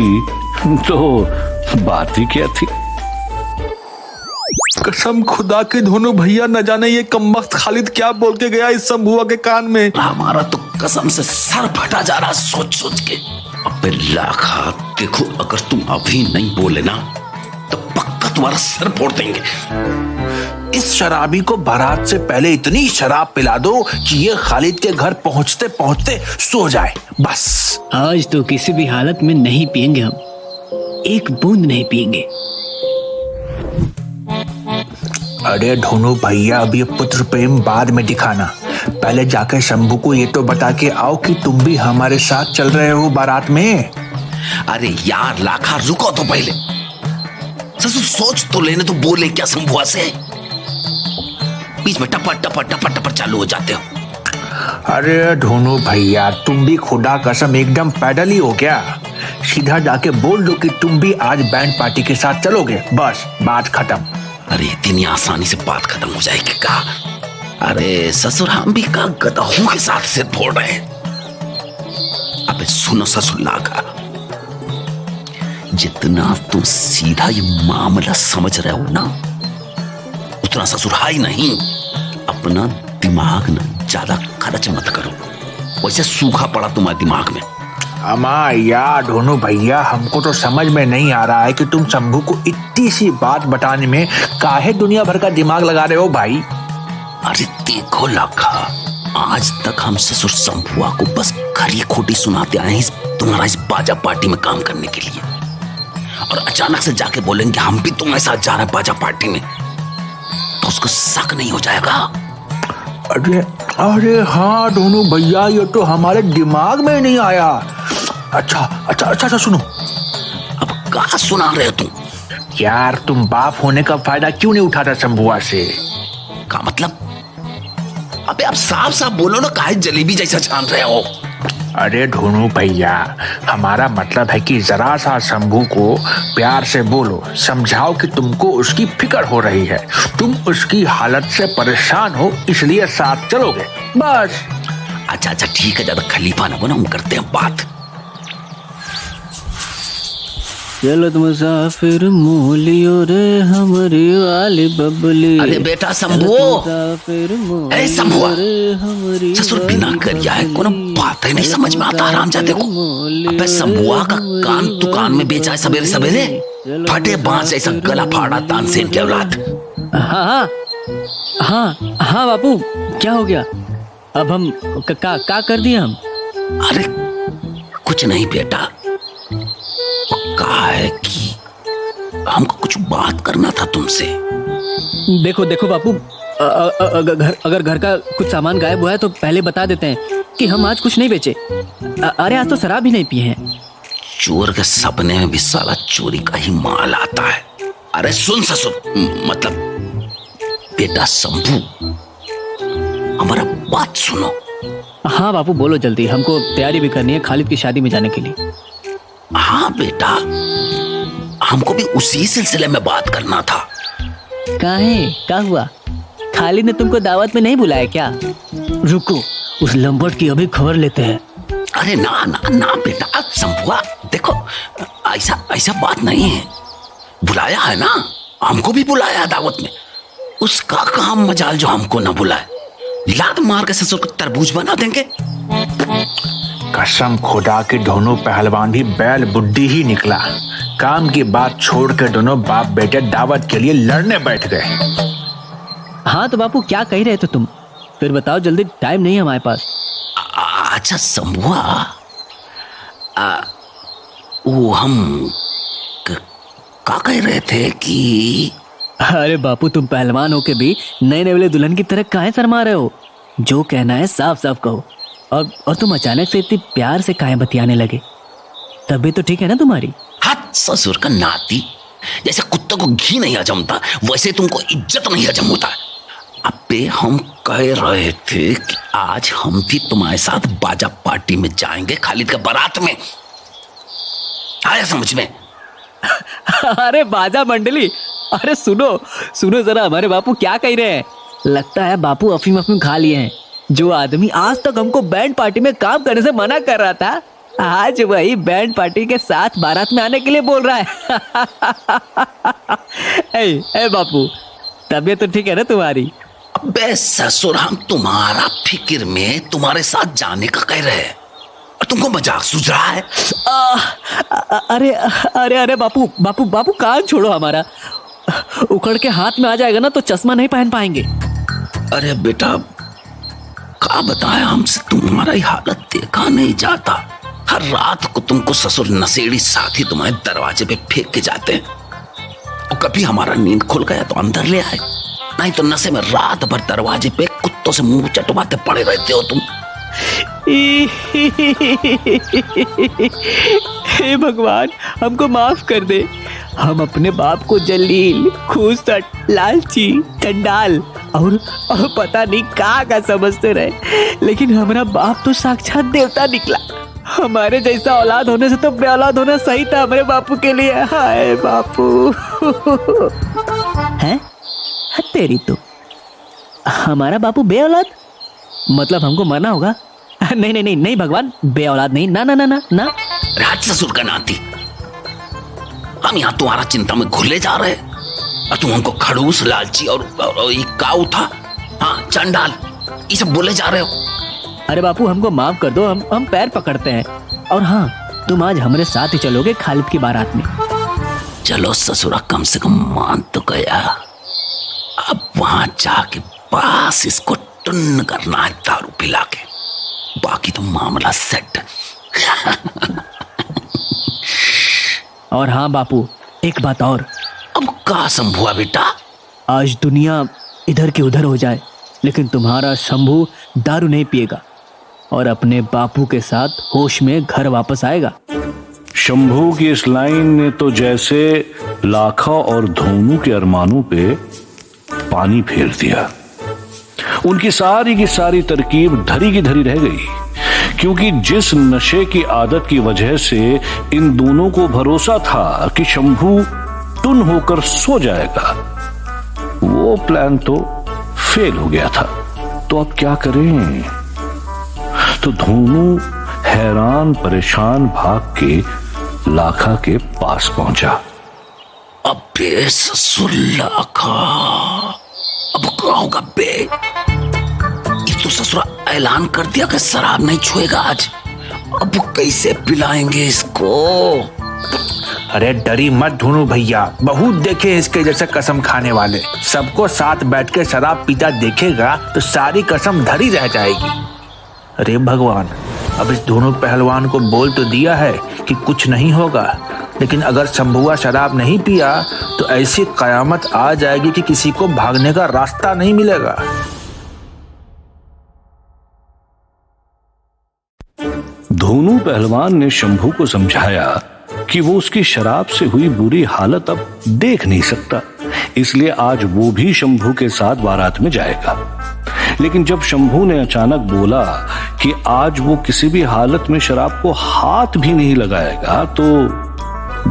तो बात ही क्या थी। कसम खुदा के धोनू भैया, न जाने ये कमबख्त खालिद क्या बोल के गया इस शंभुआ के कान में। हमारा तो कसम से सर फटा जा रहा सोच सोच के। अबे लाखा, देखो अगर तुम अभी नहीं बोले ना तो पक्का तुम्हारा सर फोड़ देंगे। इस शराबी को बारात से पहले इतनी शराब पिला दो कि ये खालिद के घर पहुंचते पहुंचते सो जाए, बस। आज तो किसी भी हालत में नहीं पिएंगे हम, एक बूंद नहीं पिएंगे। अरे धोनू भैया, अब ये पुत्र प्रेम बाद में दिखाना, पहले जाकर शंभू को ये तो बता के आओ कि तुम भी हमारे साथ चल रहे हो बारात में। अरे यार लाखा, रुको तो पहले, ससुर सोच तो लेने तो बोले क्या शंभुआ से। बीच में टपर टपर टपर टपर चालू हो जाते हो। अरे धोनू भैया, तुम भी खुदा कसम एकदम पैदल ही हो क्या। सीधा जाके बोल दो कि तुम भी आज बैंड पार्टी के साथ चलोगे, बस बात खत्म। अरे इतनी आसानी से बात खत्म हो जाएगी का? अरे ससुर, हम भी का गधाओं के साथ सिर फोड़ रहे हैं। अबे सुनो ससुर लाखा, जितना तुम सीधा ये मामला समझ रहे हो ना, उतना ससुर हाई नहीं। अपना दिमाग ना ज्यादा खर्च मत करो, वैसे सूखा पड़ा तुम्हारे दिमाग में। अमा यार दोनों भैया, हमको तो समझ में नहीं आ रहा है कि तुम शंभू को इतनी सी बात बताने में काहे दुनिया भर का दिमाग लगा रहे हो भाई। अरे देखो लाखा, आज तक हम ससुर शंभुआ को बस खरी खोटी सुनाते आए हैं तुम्हारा इस बाजा पार्टी में काम करने के लिए, और अचानक से जाके बोलेंगे हम भी तुम्हारे साथ जा रहे हैं बाजा पार्टी में, तो उसको शक नहीं हो जाएगा? अरे अरे हाँ दोनों भैया, ये तो हमारे दिमाग में ही नहीं आया। अच्छा सुनो। अब कहाँ सुना रहे हो तुम? यार तुम बाप होने का फायदा क्यों नहीं उठाता शंभुआ से? का मतलब? अबे आप साफ साफ बोलो ना, काहे जलेबी जैसा छान रहे हो? अरे धोनू भैया, हमारा मतलब है कि जरा सा शंभू को प्यार से बोलो, समझाओ कि तुमको उसकी फिक्र हो रही है, तुम उसकी हालत से परेशान हो, इसलिए साथ चलोगे बस। अच्छा ठीक है, ज्यादा खलीफा ना बनो, हम करते हैं बात। चलत मुसाफिर मोलियो रे हमारी वाली बबली। अरे बेटा शंभू, अरे शंभुआ, ससुर बिना करिया है कोनो बात ही नहीं समझ में आता हरामजादे को। अबे शंभुआ का कान दुकान में बेचा है सवेरे सवेरे, फटे बांस ऐसा गला फाड़ा तानसेन की औलाद। हाँ बापू, क्या हो गया? अब हम का कर दिए हम? अरे कुछ नहीं बेटा, कहा है कि हमको कुछ बात करना था तुमसे। देखो बापू, अगर घर का कुछ सामान गायब हुआ है तो पहले बता देते हैं कि हम आज कुछ नहीं बेचे। अरे आज तो शराब भी नहीं पिए हैं। चोर के सपने में भी साला चोरी का ही माल आता है। अरे सुन ससुर, मतलब बेटा शंभू, हमारा बात सुनो। हाँ बापू बोलो जल्दी, हमको तैयारी भी करनी है खालिद की शादी में जाने के लिए। हाँ बेटा, हमको भी उसी सिलसिले में बात करना था। क्या हुआ? खालिद ने तुमको दावत में नहीं बुलाया क्या? रुको, उस लंबट की अभी खबर लेते हैं। अरे ना बेटा शंभुआ, देखो ऐसा बात नहीं है। बुलाया है ना, हमको भी बुलाया है दावत में। उसका काम मजाल जो हमको ना बुलाए, लात मार के ससुर को तरबूज बना देंगे। कसम खुदा के दोनों पहलवान भी बैल बुड्ढी ही निकला। काम की बात छोड़ कर दोनों बाप बेटे दावत के लिए लड़ने बैठ गए। हाँ तो बापू क्या कह रहे थे तुम? फिर बताओ जल्दी, टाइम नहीं है हमारे पास। अच्छा शंभुआ, वो हम क्या कह रहे थे कि अरे बापू, तुम पहलवान हो के भी नए नवेले दुल्हन की तरह काहे शर्मा रहे हो? जो कहना है साफ साफ कहो। और तुम अचानक से इतनी प्यार से काहे बतियाने लगे? तबीयत तो ठीक है ना तुम्हारी? हाथ ससुर का नाती, जैसे कुत्ते को घी नहीं हजमता वैसे तुमको इज्जत नहीं हजम होता। अबे हम कह रहे थे कि आज हम भी तुम्हारे साथ बाजा पार्टी में जाएंगे, खालिद के बारात में। आया समझ में? अरे बाजा मंडली, अरे सुनो जरा, हमारे बापू क्या कह रहे हैं। लगता है बापू अफीम खा लिए हैं। जो आदमी आज तक हमको बैंड पार्टी में काम करने से मना कर रहा था, आज वही बैंड पार्टी के साथ बारात में आने के लिए बोल रहा है। ए बापू, तबीयत तो ठीक है ना तुम्हारी? अबे ससुर, हम तुम्हारा फिक्र में तुम्हारे साथ जाने का कह रहे हैं और तुमको मजाक सूझ रहा है। अरे बापू कान छोड़ो हमारा। उखड़ के हाथ में आ जाएगा ना तो चश्मा नहीं पहन पाएंगे। अरे बेटा क्या बताएं, हमसे तुम्हारी हालत देखा नहीं जाता। हर रात को तुमको ससुर नशेड़ी साथी तुम्हारे दरवाजे पे फेंक के जाते हैं, और कभी हमारा नींद खुल गया तो अंदर ले आए, नहीं तो नशे में रात भर दरवाजे पे कुत्तों से मुंह चटवाते पड़े रहते हो तुम। हे भगवान, हमको माफ कर दे। हम अपने बाप को जलील, खूसट, लालची, चंडाल और पता नहीं का समझते रहे, लेकिन हमारा बाप तो साक्षात देवता निकला। हमारे जैसा औलाद होने से तो बेऔलाद होना सही था हमारे बापू के लिए। हाय बापू। हैं? तेरी तो हमारा बापू बेऔलाद, मतलब हमको मरना होगा? नहीं भगवान, बेऔलाद नहीं, ना। राज ससुर का नाती, हम यहाँ तुम्हारा चिंता में घुले जा रहे और तुम हमको खड़ूस, लालची और ये काऊ था, हाँ चंडाल, ये सब बोले जा रहे हो। अरे बापू हमको माफ कर दो, हम पैर पकड़ते हैं। और हाँ, तुम आज हमारे साथ ही चलोगे खालिद की बारात में। चलो ससुरा, कम से कम मान तो गया। अब वहां जाके बस इसको टुन्न करना है दारू पिला के, बाकी तो मामला सेट। और हाँ बापू, एक बात और। अब का संभुआ बेटा? आज दुनिया इधर की उधर हो जाए, लेकिन तुम्हारा शंभू दारू नहीं पिएगा और अपने बापू के साथ होश में घर वापस आएगा। शंभू की इस लाइन ने तो जैसे लाखा और धोनू के अरमानों पे पानी फेर दिया। उनकी सारी की सारी तरकीब धरी की धरी रह गई, क्योंकि जिस नशे की आदत की वजह से इन दोनों को भरोसा था कि शंभू टुन होकर सो जाएगा, वो प्लान तो फेल हो गया था। तो अब क्या करें? तो धोनू हैरान परेशान भाग के लाखा के पास पहुंचा। अबे ससुर लाखा, अब क्या होगा बे? ये तो ससुरा ऐलान कर दिया कि शराब नहीं छुएगा आज। अब कैसे पिलाएंगे इसको? अरे डरी मत धोनू भैया, बहुत देखे इसके जैसे कसम खाने वाले। सबको साथ बैठ के शराब पीता देखेगा तो सारी कसम धरी रह जाएगी। अरे भगवान, अब इस दोनों पहलवान को बोल तो दिया है कि कुछ नहीं होगा, लेकिन अगर शंभुआ शराब नहीं पिया तो ऐसी कयामत आ जाएगी कि किसी को भागने का रास्ता नहीं मिलेगा। धोनू पहलवान ने शंभू को समझाया कि वो उसकी शराब से हुई बुरी हालत अब देख नहीं सकता, इसलिए आज वो भी शंभू के साथ बारात में जाएगा। लेकिन जब शंभू ने अचानक बोला कि आज वो किसी भी हालत में शराब को हाथ भी नहीं लगाएगा, तो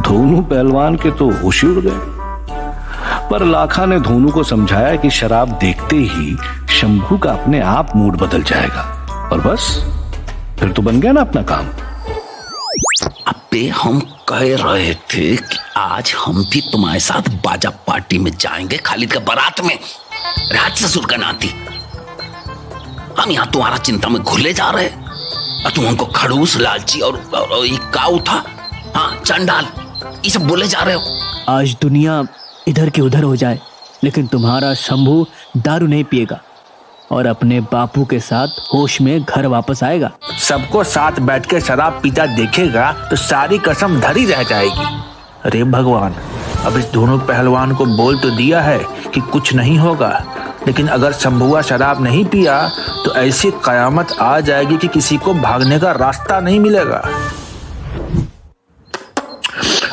धोनू पहलवान के तो होश उड़ गए। पर लाखा ने धोनू को समझाया कि शराब देखते ही शंभू का अपने आप मूड बदल जाएगा और बस फिर तो बन गया ना अपना काम। अबे हम कह रहे थे कि आज हम भी तुम्हारे साथ बाजा पार्टी में जाएंगे, खालिद का बारात में, राज ससुर का नाती। हम यहाँ तुम्हारा चिंता में घुले जा रहे और तुम हमको खड़ूस, लालची और ये काऊ था, हाँ चंडाल, ये सब बोले जा रहे हो। आज दुनिया इधर की उधर हो जाए, लेकिन तुम्हारा शंभू दारू नहीं पिएगा और अपने बापू के साथ होश में घर वापस आएगा। सबको साथ बैठ के शराब पीता देखेगा तो सारी कसम धरी रह जाएगी। अरे भगवान, अब इस दोनों पहलवान को बोल तो दिया है कि कुछ नहीं होगा, लेकिन अगर शंभुआ शराब नहीं पिया तो ऐसी कयामत आ जाएगी कि किसी को भागने का रास्ता नहीं मिलेगा।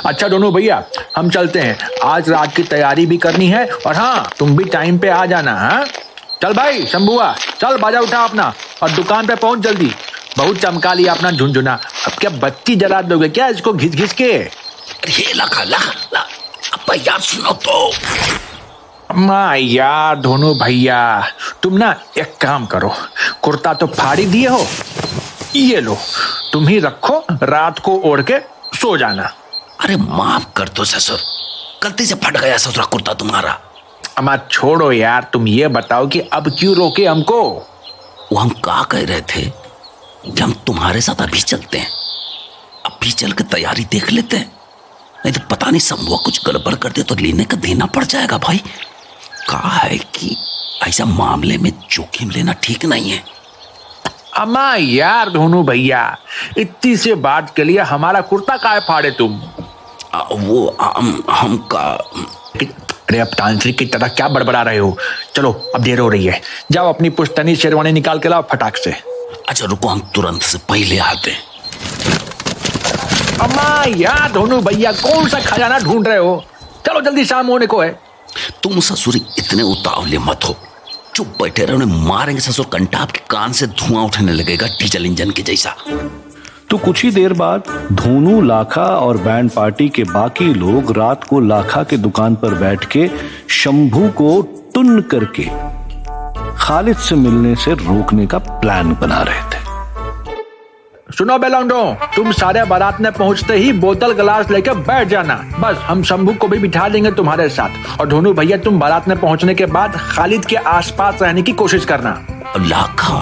अच्छा दोनों भैया, हम चलते हैं, आज रात की तैयारी भी करनी है और हाँ, तुम भी टाइम पे आ जाना। हाँ चल भाई शंभुआ, चल बाजा उठा अपना और दुकान पे पहुंच जल्दी। बहुत चमका लिया अपना झुनझुना, अब क्या बत्ती जला दोगे क्या इसको घिस घिस के? अरे लखा लखा, अब यार सुनो तो। अम्मा यार धोनू भैया, तुम ना एक काम करो, कुर्ता तो फाड़ी दिए हो, ये लो तुम ही रखो, रात को ओढ़ के सो जाना। अरे माफ कर दो ससुर, गलती से फट गया ससुरा कुर्ता तुम्हारा। अम्मा छोड़ो यार, तुम ये बताओ कि अब क्यों रोके हमको? वो हम क्या कह रहे थे कि हम तुम्हारे साथ अभी चलते हैं, अभी चल के तैयारी देख लेते हैं, नहीं तो पता नहीं शंभुआ कुछ गड़बड़ कर दे तो लेने का देना पड़ जाएगा। भाई कहा है कि ऐसा मामले में जोखिम लेना ठीक नहीं है। अम्मा यार धोनू भैया, इतनी से बात के लिए हमारा कुर्ता काहे फाड़े तुम? वो हम का। अरे अब तांत्रिक की तरह क्या बड़बड़ा रहे हो? चलो अब देर हो रही है, जाओ अपनी पुश्तनी शेरवानी निकाल के लाओ फटाक से। अच्छा रुको, हम तुरंत से पहले आते हैं। अम्मा यार धोनू भैया, कौन सा खजाना ढूंढ रहे हो? चलो जल्दी शाम होने को है। तुम ससुरी इतने उतावले मत हो, चुप बैठे रहो, उन्हें मारेंगे ससुर, कंटाप के कान से धुआं उठने लगेगा डीजल इंजन के जैसा। तो कुछ ही देर बाद धोनू, लाखा और बैंड पार्टी के बाकी लोग रात को लाखा के दुकान पर बैठ के शंभू को टुन करके खालिद से मिलने से रोकने का प्लान बना रहे थे। सुनो बेलौंडो, तुम सारे बारात में पहुंचते ही बोतल गिलास लेकर बैठ जाना। बस हम शंभू को भी बिठा देंगे तुम्हारे साथ। और धोनू भैया, तुम बारात में पहुंचने के बाद खालिद के आसपास रहने की कोशिश करना। लाखा,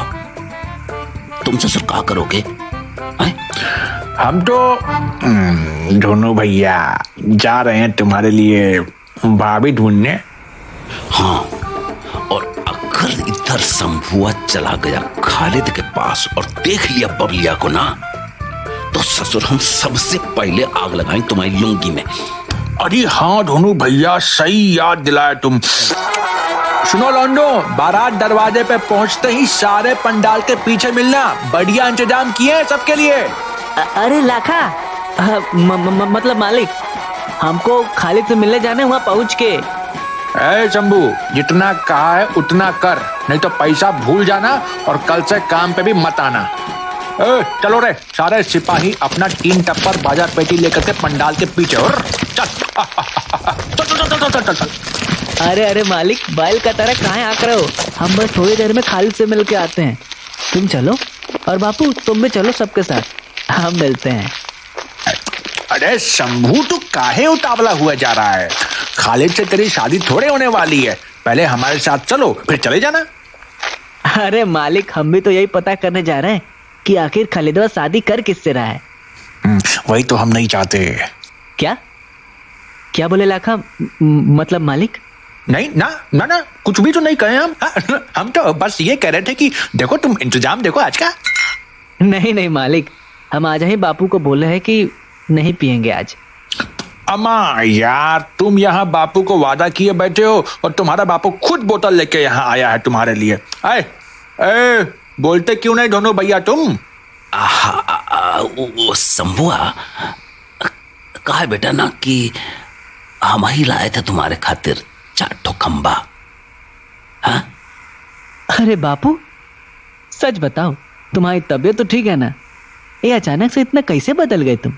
तुम ससुर क्या करोगे? हम तो धोनू भैया जा रहे हैं तुम्हारे लिए भाभी ढूंढने। हाँ, और अगर इधर शंभुआ चला गया खालिद के पास और देख लिया बबलिया को ना, तो ससुर हम सबसे पहले आग लगाएं तुम्हारी लुंगी में। अरे हाँ धोनू भैया, सही याद दिलाया तुम। सुनो लौंडो, बारात दरवाजे पे पहुंचते ही सारे पंडाल के पीछे मिलना। बढ़िया इंतजाम किए हैं सबके लिए। अरे लाखा, मतलब मालिक, हमको खालिद से मिलने जाने वहाँ पहुँच के। ए शंभू, जितना कहा है उतना कर, नहीं तो पैसा भूल जाना और कल से काम पे भी मत आना। चलो रे, सारे सिपाही अपना 3 टप्पर बाजा पेटी लेकर के पंडाल के पीछे। और चल चल चल चल। अरे मालिक, बैल का तरह कहाँ आकर रहे हो? हम बस थोड़ी देर में खालिद से मिल के आते हैं। तुम चलो, और बापू तुम भी चलो सबके साथ, हम मिलते हैं। अरे शंभू, तू काहे उतावला हुआ जा रहा है? खालिद से तेरी शादी थोड़े होने वाली है। पहले हमारे साथ चलो, फिर चले जाना। अरे मालिक, हम भी तो यही पता करने जा रहे हैं कि आखिर खालिदवा शादी कर किससे रहा है। वही तो हम नहीं चाहते। क्या क्या बोले लाखा? मतलब मालिक? नहीं ना ना ना, कुछ भी तो नहीं कहे हम। हम तो बस ये कह रहे थे कि देखो, तुम इंतजाम देखो आज का। नहीं मालिक, हम आज ही बापू को बोले हैं कि नहीं पियेंगे आज। अम्मा यार, तुम यहाँ बापू को वादा किए बैठे हो और तुम्हारा बापू खुद बोतल लेके यहाँ आया है तुम्हारे लिए। आए बोलते क्यों नहीं दोनों भैया तुम? वो शंभुआ कहा बेटा ना कि हम ही लाए थे तुम्हारे खातिर 4 ठो खंबा। हाँ? अरे बापू, सच बताओ, तुम्हारी तबीयत तो ठीक है ना? ये अचानक से इतना कैसे बदल गए तुम?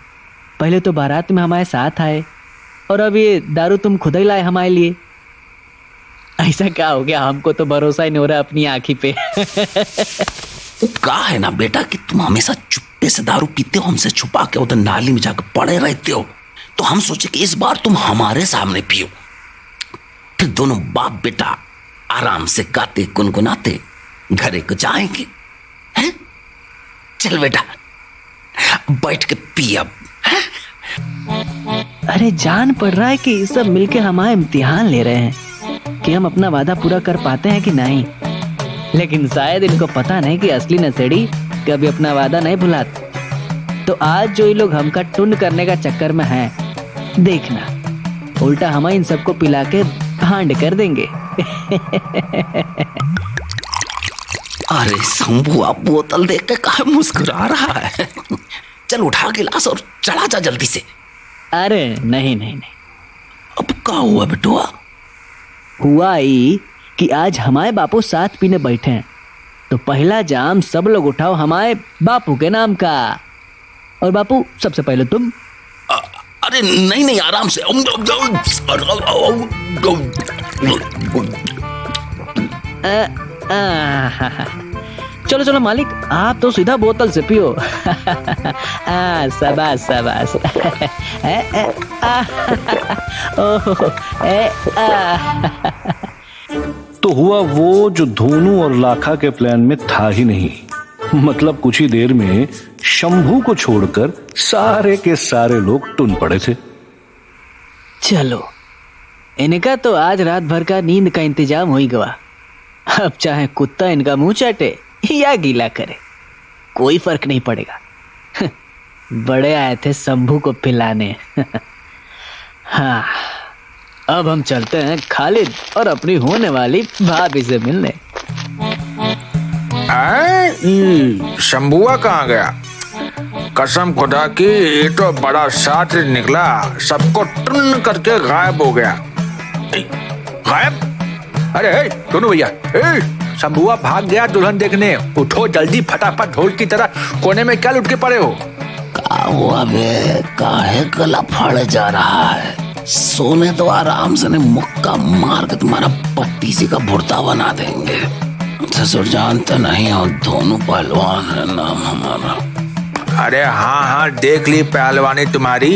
पहले तो बारात में हमारे साथ आए और अब ये दारू तुम खुद ही लाए हमारे लिए। ऐसा क्या हो गया? हमको तो भरोसा ही नहीं हो रहा अपनी आंखी पे। कहा है ना बेटा कि तुम हमेशा चुप्पे से दारू पीते हो, हमसे छुपा के उधर नाली में जाकर पड़े रहते हो। तो हम सोचे कि इस बार तुम हमारे सामने पियो, फिर दोनों बाप बेटा आराम से गाते गुनगुनाते घरे को जाएंगे। हैं? चल बेटा, बैठ के पी अब। अरे जान पड़ रहा है कि ये सब मिलके हमारा इम्तिहान ले रहे हैं कि हम अपना वादा पूरा कर पाते हैं कि नहीं। लेकिन शायद इनको पता नहीं कि असली नशेड़ी कभी अपना वादा नहीं भुलाते। तो आज जो ये लोग हमका टुन करने का चक्कर में हैं, देखना उल्टा हम इन सबको पिला के भांड कर देंगे। अरे शंभू, आप बोतल देख के काहे मुस्कुरा रहा है? चल उठा गिलास और चला जा जल्दी से। अरे नहीं, अब क्या हुआ बेटुआ? हुआ ही कि आज हमारे बापू साथ पीने बैठे हैं, तो पहला जाम सब लोग उठाओ हमारे बापू के नाम का। और बापू सबसे पहले तुम। अरे नहीं, आराम से। चलो मालिक, आप तो सीधा बोतल से पियो। शाबाश। तो हुआ वो जो धोनू और लाखा के प्लान में था ही नहीं। मतलब कुछ ही देर में शंभू को छोड़कर सारे के सारे लोग टुन पड़े थे। चलो, इनका तो आज रात भर का नींद का इंतजाम हो ही गया। अब चाहे कुत्ता इनका मुंह चाटे या गीला करे, कोई फर्क नहीं पड़ेगा। बड़े आए थे शंभू को पिलाने। हाँ, अब हम चलते हैं खालिद और अपनी होने वाली भाभी से मिलने। शंभुआ कहाँ गया? कसम खुदा की, ये तो बड़ा शातिर निकला, सबको टुन करके गायब हो गया। गायब? अरे दोनों भैया, शंभुआ भाग गया दुल्हन देखने। उठो जल्दी, फटाफट ढोल की तरह कोने में क्या लुट के पड़े हो? क्या हुआ बे? काहे गला फाड़े जा रहा है? सोने तो आराम से, नहीं मुक्का मार के तुम्हारा पट्टी सी का भुर्ता बना देंगे। ससुर जानते नहीं हो, दोनों पहलवान है नाम हमारा। अरे हाँ हाँ, देख ली पहलवानी तुम्हारी,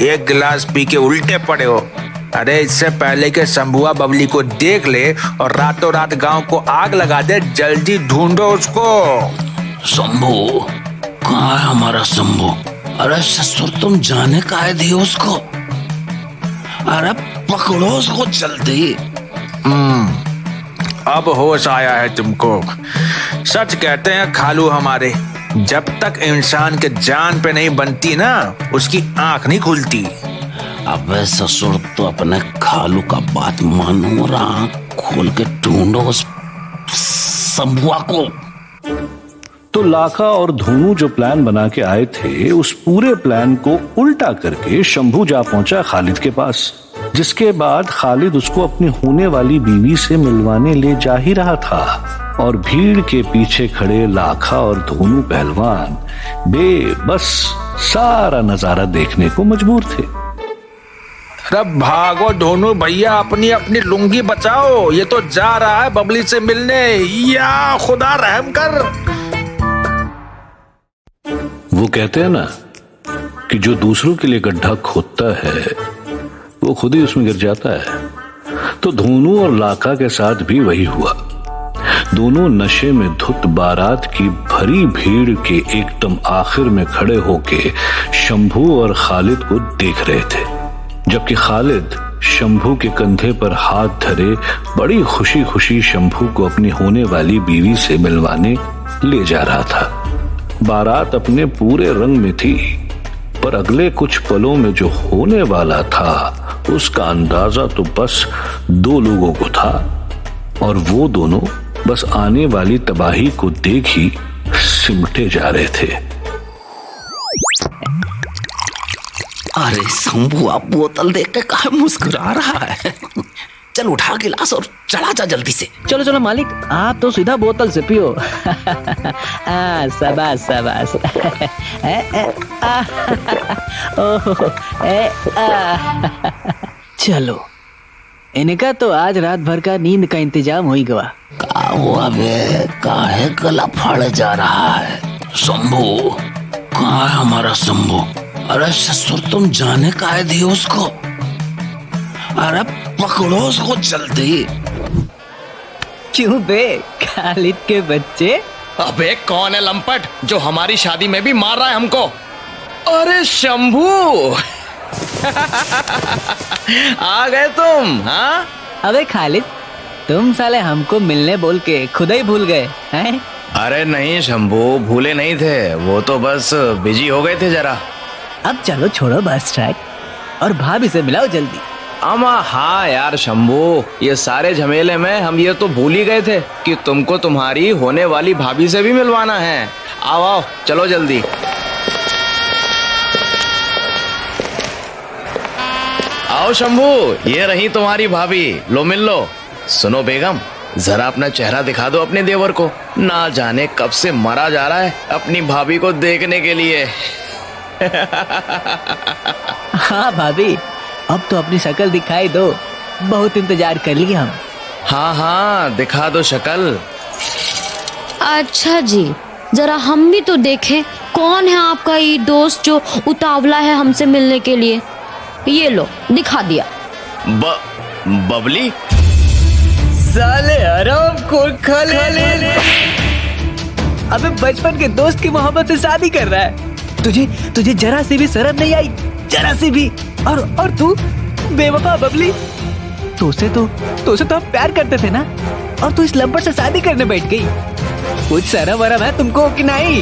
एक गिलास पी के उल्टे पड़े हो। अरे इससे पहले के शंभुआ बबली को देख ले और रातों रात गांव को आग लगा दे, जल्दी ढूंढो उसको। शंभू कहाँ है हमारा शंभू? अरे ससुर तुम जाने का है दिए उसको, अरे पकड़ो उसको जल्दी। अब होश आया है तुमको। सच कहते हैं खालू हमारे, जब तक इंसान के जान पे नहीं बनती ना, उसकी आंख नहीं खुलती। अबे ससुर तो अपने खालू का बात मानो और आंख खोल के ढूंढो उस शंभुआ को। तो लाखा और धोनू जो प्लान बना के आए थे, उस पूरे प्लान को उल्टा करके शंभू जा पहुंचा खालिद के पास, जिसके बाद खालिद उसको अपनी होने वाली बीवी से मिलवाने ले जा ही रहा था और भीड़ के पीछे खड़े लाखा और धोनू पहलवान बेबस सारा नजारा देखने को मजबूर थे। अरे भागो धोनू भैया, अपनी अपनी लुंगी बचाओ, ये तो जा रहा है बबली से मिलने। या खुदा रहम कर। वो कहते हैं ना कि जो दूसरों के लिए गड्ढा खोदता है वो खुद ही उसमें गिर जाता है। तो धोनू और लाखा के साथ भी वही हुआ। दोनों नशे में धुत बारात की भरी भीड़ के एकदम आखिर में खड़े होके शंभू और खालिद को देख रहे थे, जबकि खालिद शंभू के कंधे पर हाथ धरे बड़ी खुशी खुशी शंभू को अपनी होने वाली बीवी से मिलवाने ले जा रहा था। बारात अपने पूरे रंग में थी, पर अगले कुछ पलों में जो होने वाला था उसका अंदाजा तो बस दो लोगों को था, और वो दोनों बस आने वाली तबाही को देख ही सिमटे जा रहे थे। अरे शंभू आप बोतल देख के काहे मुस्कुरा रहा है? चल उठा गिलास और चला जा जल्दी से। चलो चलो मालिक, आप तो सीधा बोतल से पियो। शाबाश शाबाश। चलो, इनका तो आज रात भर का नींद का इंतजाम हो ही गया। का हुआ बे? काहे गला फाड़ जा रहा है? शंभू कहाँ है हमारा शंभू? अरे ससुर तुम जाने का है दिए उसको, अरे पकड़ो उसको जल्दी। क्यों बे खालिद के बच्चे? अबे कौन है लंपट जो हमारी शादी में भी मार रहा है हमको? अरे शंभू आ गए तुम? हाँ अबे खालिद, तुम साले हमको मिलने बोल के खुद ही भूल गए हैं? अरे नहीं शंभू, भूले नहीं थे, वो तो बस बिजी हो गए थे जरा। अब चलो छोड़ो बस ट्रैक और भाभी से मिलाओ जल्दी। अमा हाँ यार शंभू, ये सारे झमेले में हम ये तो भूल ही गए थे कि तुमको तुम्हारी होने वाली भाभी से भी मिलवाना है। आओ आओ चलो जल्दी। आओ शंभू, ये रही तुम्हारी भाभी, लो मिल लो। सुनो बेगम, जरा अपना चेहरा दिखा दो अपने देवर को, ना जाने कब से मरा जा रहा है अपनी भाभी को देखने के लिए। हाँ भाभी, अब तो अपनी शक्ल दिखाई दो, बहुत इंतजार कर लिए हम। हाँ हाँ दिखा दो शक्ल। अच्छा जी, जरा हम भी तो देखें कौन है आपका ये दोस्त जो उतावला है हमसे मिलने के लिए। ये लो दिखा दिया। बबली? साले हराम खोर खालिद, अबे बचपन के दोस्त की मोहब्बत से शादी कर रहा है। तुझे जरा सी भी शर्म नहीं आई? जरा सी भी? और तू बेवफा बबली, तो से तो हम प्यार करते थे ना, और तू इस लंपट से शादी करने बैठ गई। कुछ शर्म वरम है तुमको कि नहीं?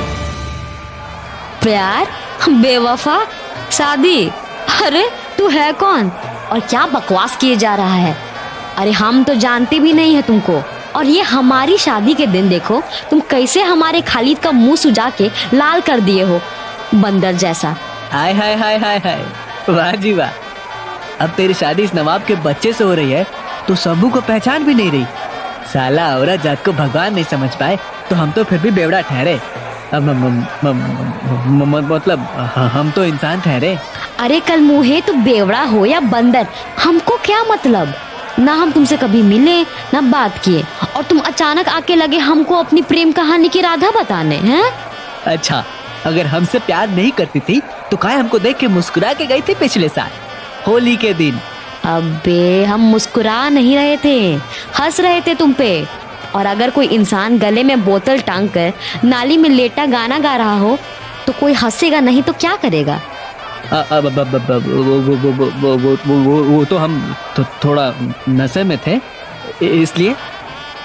प्यार? बेवफा? शादी? अरे तू है कौन और क्या बकवास किए जा रहा है? अरे हम तो जानते भी नहीं है तुमको, और ये हमारी शादी के दिन देखो तुम कैसे हमारे खालिद का मुंह सुजा के लाल कर दिए हो, बंदर जैसा। हाय हाय हाय हाय हाय, वाह जी वाह। अब तेरी शादी इस नवाब के बच्चे से हो रही है तो शंभू को पहचान भी नहीं रही। साला औरत जात को भगवान नहीं समझ पाए तो हम तो फिर भी बेवड़ा ठहरे। मतलब हम तो इंसान ठहरे। अरे कल मुहे तो बेवड़ा हो या बंदर, हमको क्या मतलब? ना हम तुमसे कभी मिले ना बात किए, और तुम अचानक आके लगे हमको अपनी प्रेम कहानी की राधा बताने हैं। अच्छा अगर हमसे प्यार नहीं करती थी तो काहे हमको देख के मुस्कुरा के गई थी पिछले साल होली के दिन। अबे हम मुस्कुरा नहीं रहे थे, हंस रहे थे तुम पे। और अगर कोई इंसान गले में बोतल टांग कर नाली में लेटा गाना गा रहा हो तो कोई हंसेगा नहीं तो क्या करेगा? वो तो हम थोड़ा नशे में थे इसलिए।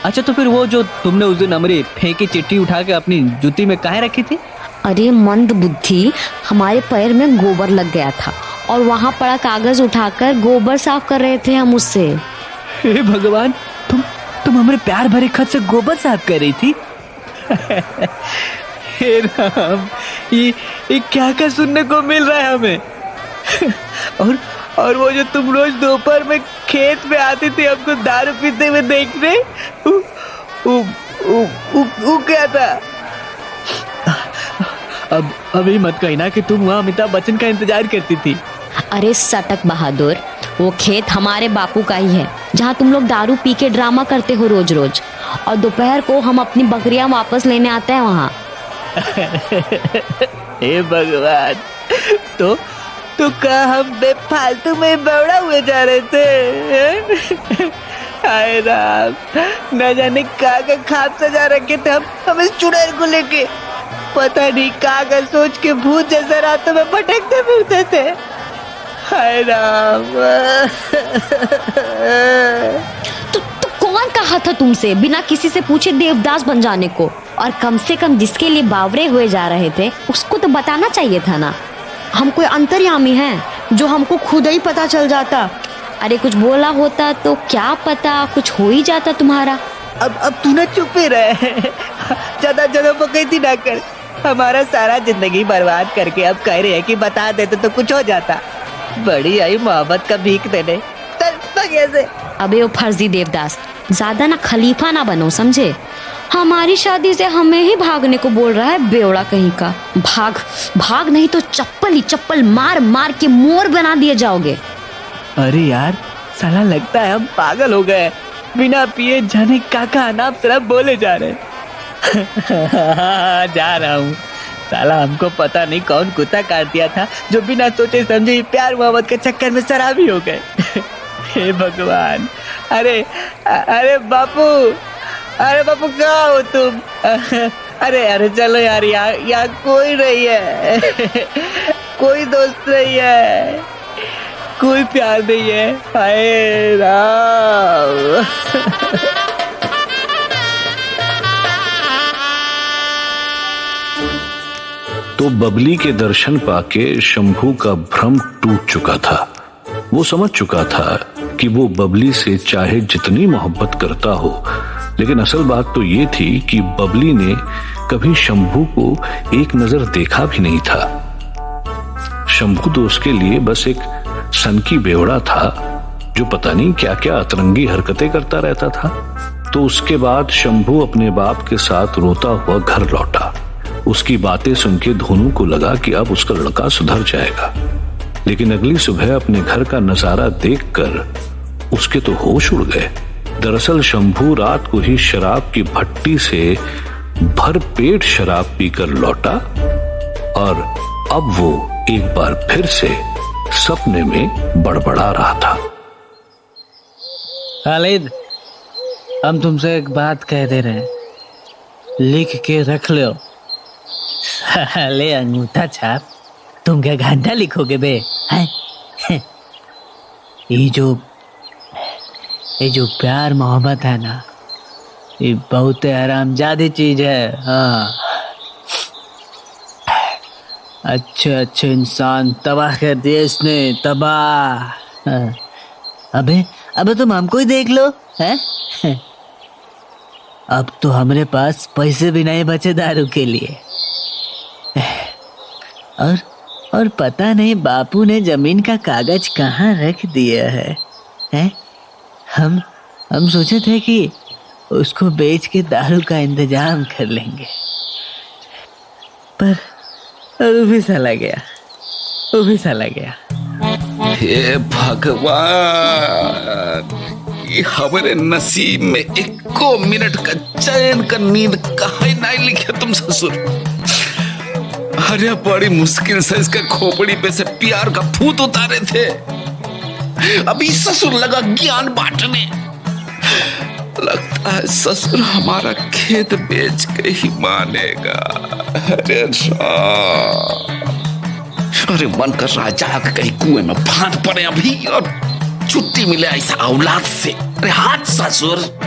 अच्छा तो फिर वो जो तुमने उस दिन हमारी फेंकी चिट्ठी उठा के अपनी जूती में काहे रखी थी? अरे मंद बुद्धि, हमारे पैर में गोबर लग गया था और वहाँ पड़ा कागज उठाकर गोबर साफ कर रहे थे हम उससे। हे भगवान, तुम हमारे प्यार भरे खत से गोबर साफ कर रही थी? हे राम, ये क्या सुनने को मिल रहा है हमें? और वो जो तुम रोज दोपहर में खेत में आती थी हमको दारू पीते हुए देखने, वो क्या था? अब अभी मत कहना कि तुम वहाँ अमिताभ बच्चन का इंतजार करती थी। अरे सटक बहादुर, वो खेत हमारे बापू का ही है जहाँ तुम लोग दारू पी के ड्रामा करते हो रोज रोज, और दोपहर को हम अपनी बकरियां वापस लेने आते हैं वहाँ। हे भगवान, तो क्या हम बेफालतू में बौड़ा हुए जा रहे थे? हाय राम, न जाने का खाब सजा रखे थे हम इस चुड़ैल को लेके। पता नहीं का सोच के भूत जैसा रातों में भटकते फिरते थे। हाय राम। तो कौन कहा था तुमसे बिना किसी से पूछे देवदास बन जाने को? और कम से कम जिसके लिए बावरे हुए जा रहे थे उसको तो बताना चाहिए था ना। हम कोई अंतर्यामी हैं जो हमको खुद ही पता चल जाता। अरे कुछ बोला होता तो क्या पता कुछ हो ही जाता तुम्हारा। अब तू ना चुप ही रहे, ज्यादा बकैती ना कर। हमारा सारा जिंदगी बर्बाद करके अब कह रहे हैं कि बता देते तो कुछ हो जाता। बड़ी आई मोहब्बत का भीख देने। कैसे? अबे वो फर्जी देवदास, ज्यादा ना खलीफा ना बनो, समझे? हमारी शादी से हमें ही भागने को बोल रहा है, बेवड़ा कहीं का। भाग नहीं तो चप्पल मार मार के मोर बना दिए जाओगे। अरे यार, साला लगता है हम पागल हो गए। बिना पिए जाने काका अनाप शराब बोले जा रहे। जा रहा हूँ। साला हमको पता नहीं कौन कुत्ता काट दिया था जो बिना सोचे समझे प्यार मोहब्बत के चक्कर में शराबी हो गए। हे भगवान। अरे बापू कहाँ हो तुम? अरे चलो यार, यहाँ कोई नहीं है। कोई दोस्त नहीं है, कोई प्यार नहीं है। हाय राम। तो बबली के दर्शन पाके शंभू का भ्रम टूट चुका था। वो समझ चुका था कि वो बबली से चाहे जितनी मोहब्बत करता हो, लेकिन असल बात तो ये थी कि बबली ने कभी शंभू को एक नजर देखा भी नहीं था। शंभू तो उसके लिए बस एक सनकी बेवड़ा था जो पता नहीं क्या क्या अतरंगी हरकतें करता रहता था। तो उसके बाद शंभू अपने बाप के साथ रोता हुआ घर लौटा। उसकी बातें सुन के धोनू को लगा कि अब उसका लड़का सुधर जाएगा, लेकिन अगली सुबह अपने घर का नजारा देखकर उसके तो होश उड़ गए। दरअसल शंभू रात को ही शराब की भट्टी से भर पेट शराब पीकर लौटा और अब वो एक बार फिर से सपने में बड़बड़ा रहा था। खालिद, हम तुमसे एक बात कह दे रहे हैं, लिख के रख लो। साले अंगूठा छाप, तुम क्या घंटा लिखोगे बे? हैं? ये जो प्यार मोहब्बत है ना, ये बहुत हरामजादी चीज है। हाँ, अच्छे इंसान तबाह कर दिए इसने, तबाह। हाँ। अबे तुम हमको ही देख लो, हैं? अब तो हमारे पास पैसे भी नहीं बचे दारू के लिए। और पता नहीं बापू ने जमीन का कागज कहाँ रख दिया है, हैं? हम सोचे थे कि उसको बेच के दारू का इंतजाम कर लेंगे, पर वो भी चला गया। हे भगवान, ये हमारे नसीब में एको मिनट का चैन का नींद कहाँ नहीं लिखे तुम ससुर। अरे बड़ी मुश्किल से इसके खोपड़ी पे से प्यार का फूट उतारे थे। अभी ससुर लगा ज्ञान बांटने। लगता है ससुर हमारा खेत बेच के ही मानेगा। अरे मन कर रहा है जाकर कहीं कुएं में फांद पड़े अभी और छुट्टी मिले ऐसा औलाद से। अरे हाथ ससुर।